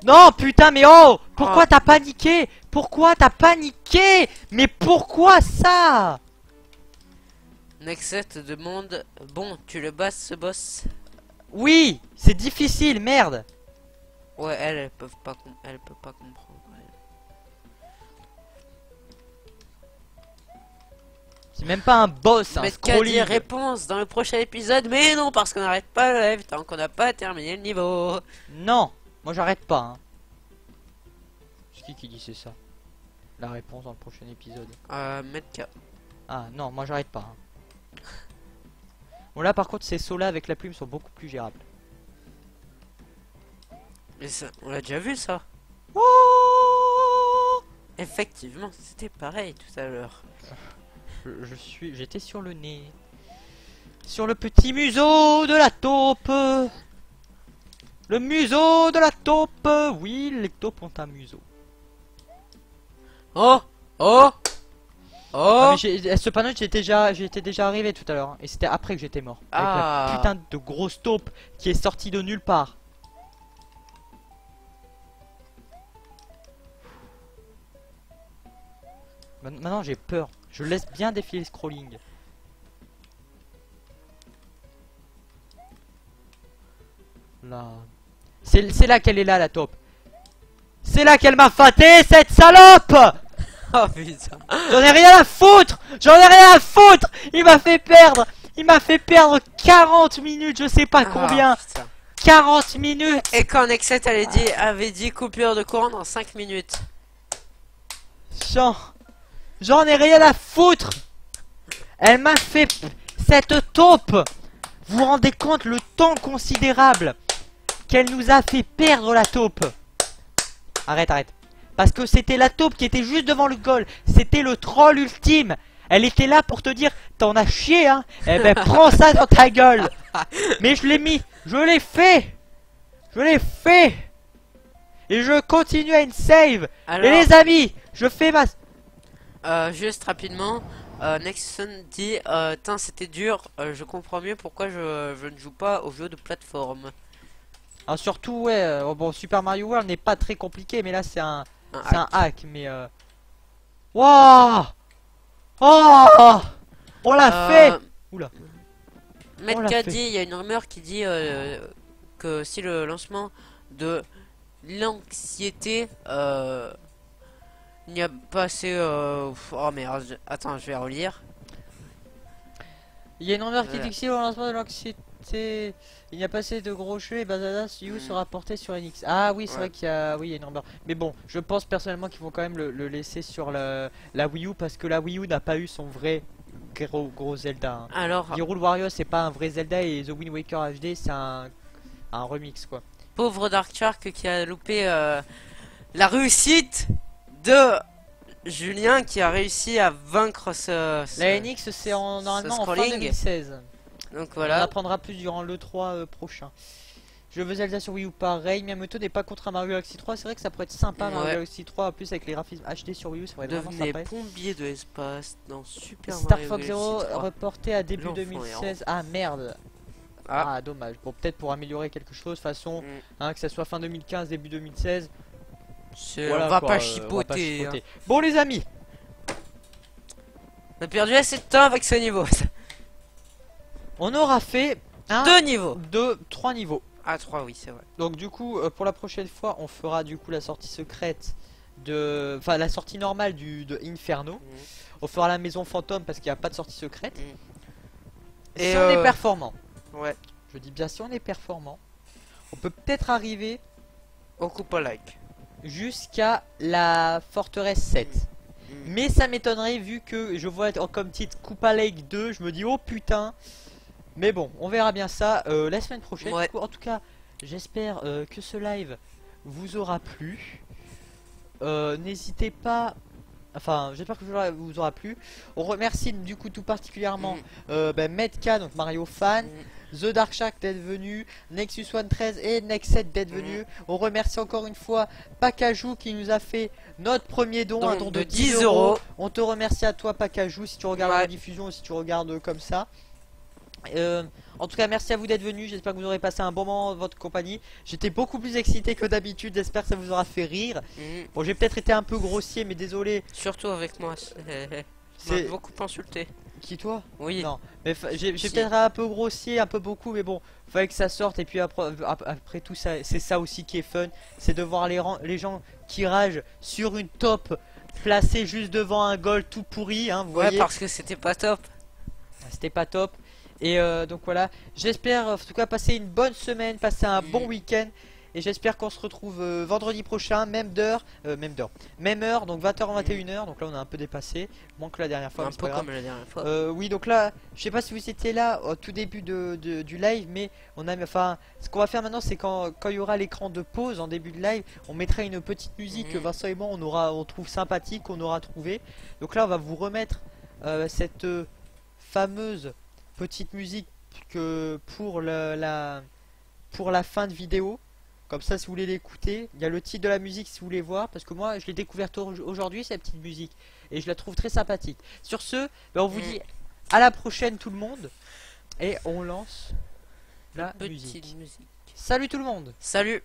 Non, putain, mais oh! Pourquoi t'as paniqué? Pourquoi t'as paniqué? Mais pourquoi ça? Nexet te demande, bon, tu le bats ce boss? Oui, c'est difficile, merde. Ouais, elle peut pas comprendre. C'est même pas un boss, c'est un Mais scrolling. dit réponse dans le prochain épisode, mais non, parce qu'on n'arrête pas le live tant qu'on n'a pas terminé le niveau. Non, moi j'arrête pas. Hein. C'est qui dit c'est ça? La réponse dans le prochain épisode. Metka. Ah non, moi j'arrête pas. Hein. Bon là par contre ces sauts là avec la plume sont beaucoup plus gérables. Mais ça, on l'a déjà vu ça. Oh, effectivement, c'était pareil tout à l'heure. J'étais sur le nez. Sur le petit museau de la taupe. Le museau de la taupe. Oui, les taupes ont un museau. Oh, oh, oh. Ah, mais ce panneau j'étais déjà arrivé tout à l'heure. Hein, et c'était après que j'étais mort. Avec la putain de grosse taupe qui est sortie de nulle part. Maintenant j'ai peur. Je laisse bien défiler le scrolling. Là. C'est là qu'elle est là la taupe. C'est là qu'elle m'a faté cette salope. Oh putain. J'en ai rien à foutre. J'en ai rien à foutre. Il m'a fait perdre. Il m'a fait perdre 40 minutes. Je sais pas combien. 40 minutes. Et quand Nexet avait dit coupure de courant dans 5 minutes. J'en ai rien à foutre. Elle m'a fait cette taupe. Vous vous rendez compte le temps considérable qu'elle nous a fait perdre la taupe. Arrête. Parce que c'était la taupe qui était juste devant le goal. C'était le troll ultime. Elle était là pour te dire, t'en as chié hein. Eh ben prends ça dans ta gueule. Mais je l'ai mis. Je l'ai fait. Et je continue à une save. Alors, et les amis, je fais ma... juste rapidement, Nexon dit c'était dur, je comprends mieux pourquoi je ne joue pas aux jeux de plateforme. Ah, surtout ouais, bon Super Mario World n'est pas très compliqué, mais là c'est un hack, mais waouh, oh, on l'a fait. Oula. Metka dit, il y a une rumeur qui dit que si le lancement de l'anxiété il n'y a pas assez oh merde, attends, je vais relire. Il y a une rumeur qui dit que si au lancement de l'anxiété il n'y a pas assez de gros jeux et Bazadas You sera porté sur NX. Ah oui, c'est vrai qu'il y a il y a une rumeur. Mais bon, je pense personnellement qu'ils vont quand même le laisser sur la Wii U parce que la Wii U n'a pas eu son vrai gros Zelda. Hein. Alors Hyrule Warriors c'est pas un vrai Zelda et The Wind Waker HD c'est un remix quoi. Pauvre Dark Shark qui a loupé la réussite de Julien qui a réussi à vaincre la NX c'est normalement en fin 2016. Donc voilà. On apprendra plus durant l'E3 prochain. Je veux Zelda sur Wii U pareil. Miyamoto n'est pas contre un Mario Galaxy 3. C'est vrai que ça pourrait être sympa Mario Galaxy 3 en plus avec les graphismes HD sur Wii U. Ça pourrait être vraiment sympa. Plombier de l'espace dans Super Star Mario Fox Galaxy 3. Zero reporté à début 2016. Ah merde. Ah dommage. Bon peut-être pour améliorer quelque chose. De toute façon hein, que ça soit fin 2015 début 2016. Voilà, on va pas chipoter. Hein. Bon les amis, on a perdu assez de temps avec ce niveau. On aura fait 2 niveaux. 3 niveaux. Ah 3 oui c'est vrai. Donc du coup pour la prochaine fois on fera du coup la sortie secrète de... Enfin la sortie normale de Inferno. On fera la maison fantôme parce qu'il n'y a pas de sortie secrète. Et si on est performant. Ouais. Je dis bien si on est performant. On peut peut-être arriver au coupe like jusqu'à la forteresse 7. Mais ça m'étonnerait vu que je vois comme titre Koopa Lake 2. Je me dis oh putain. Mais bon, on verra bien ça la semaine prochaine. Du coup, en tout cas, j'espère que ce live vous aura plu. N'hésitez pas. Enfin, j'espère que ça vous aura plu. On remercie du coup tout particulièrement Metka, donc Mario Fan, The Dark Shark d'être venu, Nexus 113 et Nexet d'être venu. On remercie encore une fois Pacajou qui nous a fait notre premier don, un don de 10 €. On te remercie à toi Pacajou si tu regardes la diffusion ou si tu regardes comme ça. En tout cas merci à vous d'être venus. J'espère que vous aurez passé un bon moment dans votre compagnie. J'étais beaucoup plus excité que d'habitude. J'espère que ça vous aura fait rire. Bon j'ai peut-être été un peu grossier mais désolé. Surtout avec moi. C'est beaucoup insulté. Qui toi? Oui. Non mais j'ai peut-être un peu grossier, un peu beaucoup, mais bon fallait que ça sorte. Et puis après tout ça, c'est ça aussi qui est fun. C'est de voir les gens qui ragent sur une top placé juste devant un goal tout pourri, hein, vous Ouais, voyez. parce que c'était pas top. C'était pas top. Et donc voilà, j'espère en tout cas passer une bonne semaine, passer un bon week-end. Et j'espère qu'on se retrouve vendredi prochain, même heure, donc 20h 21h. Donc là on a un peu dépassé, moins que la dernière fois. Un peu comme la dernière fois. Oui, donc là, je sais pas si vous étiez là au tout début du live, mais ce qu'on va faire maintenant, c'est quand il y aura l'écran de pause en début de live, on mettra une petite musique que Vincent et moi on trouve sympathique, qu'on aura trouvé. Donc là on va vous remettre cette fameuse petite musique que pour la fin de vidéo. Comme ça, si vous voulez l'écouter, il y a le titre de la musique si vous voulez voir. Parce que moi, je l'ai découverte aujourd'hui, cette petite musique. Et je la trouve très sympathique. Sur ce, ben, on vous dit à la prochaine tout le monde. Et on lance la musique. Salut tout le monde. Salut.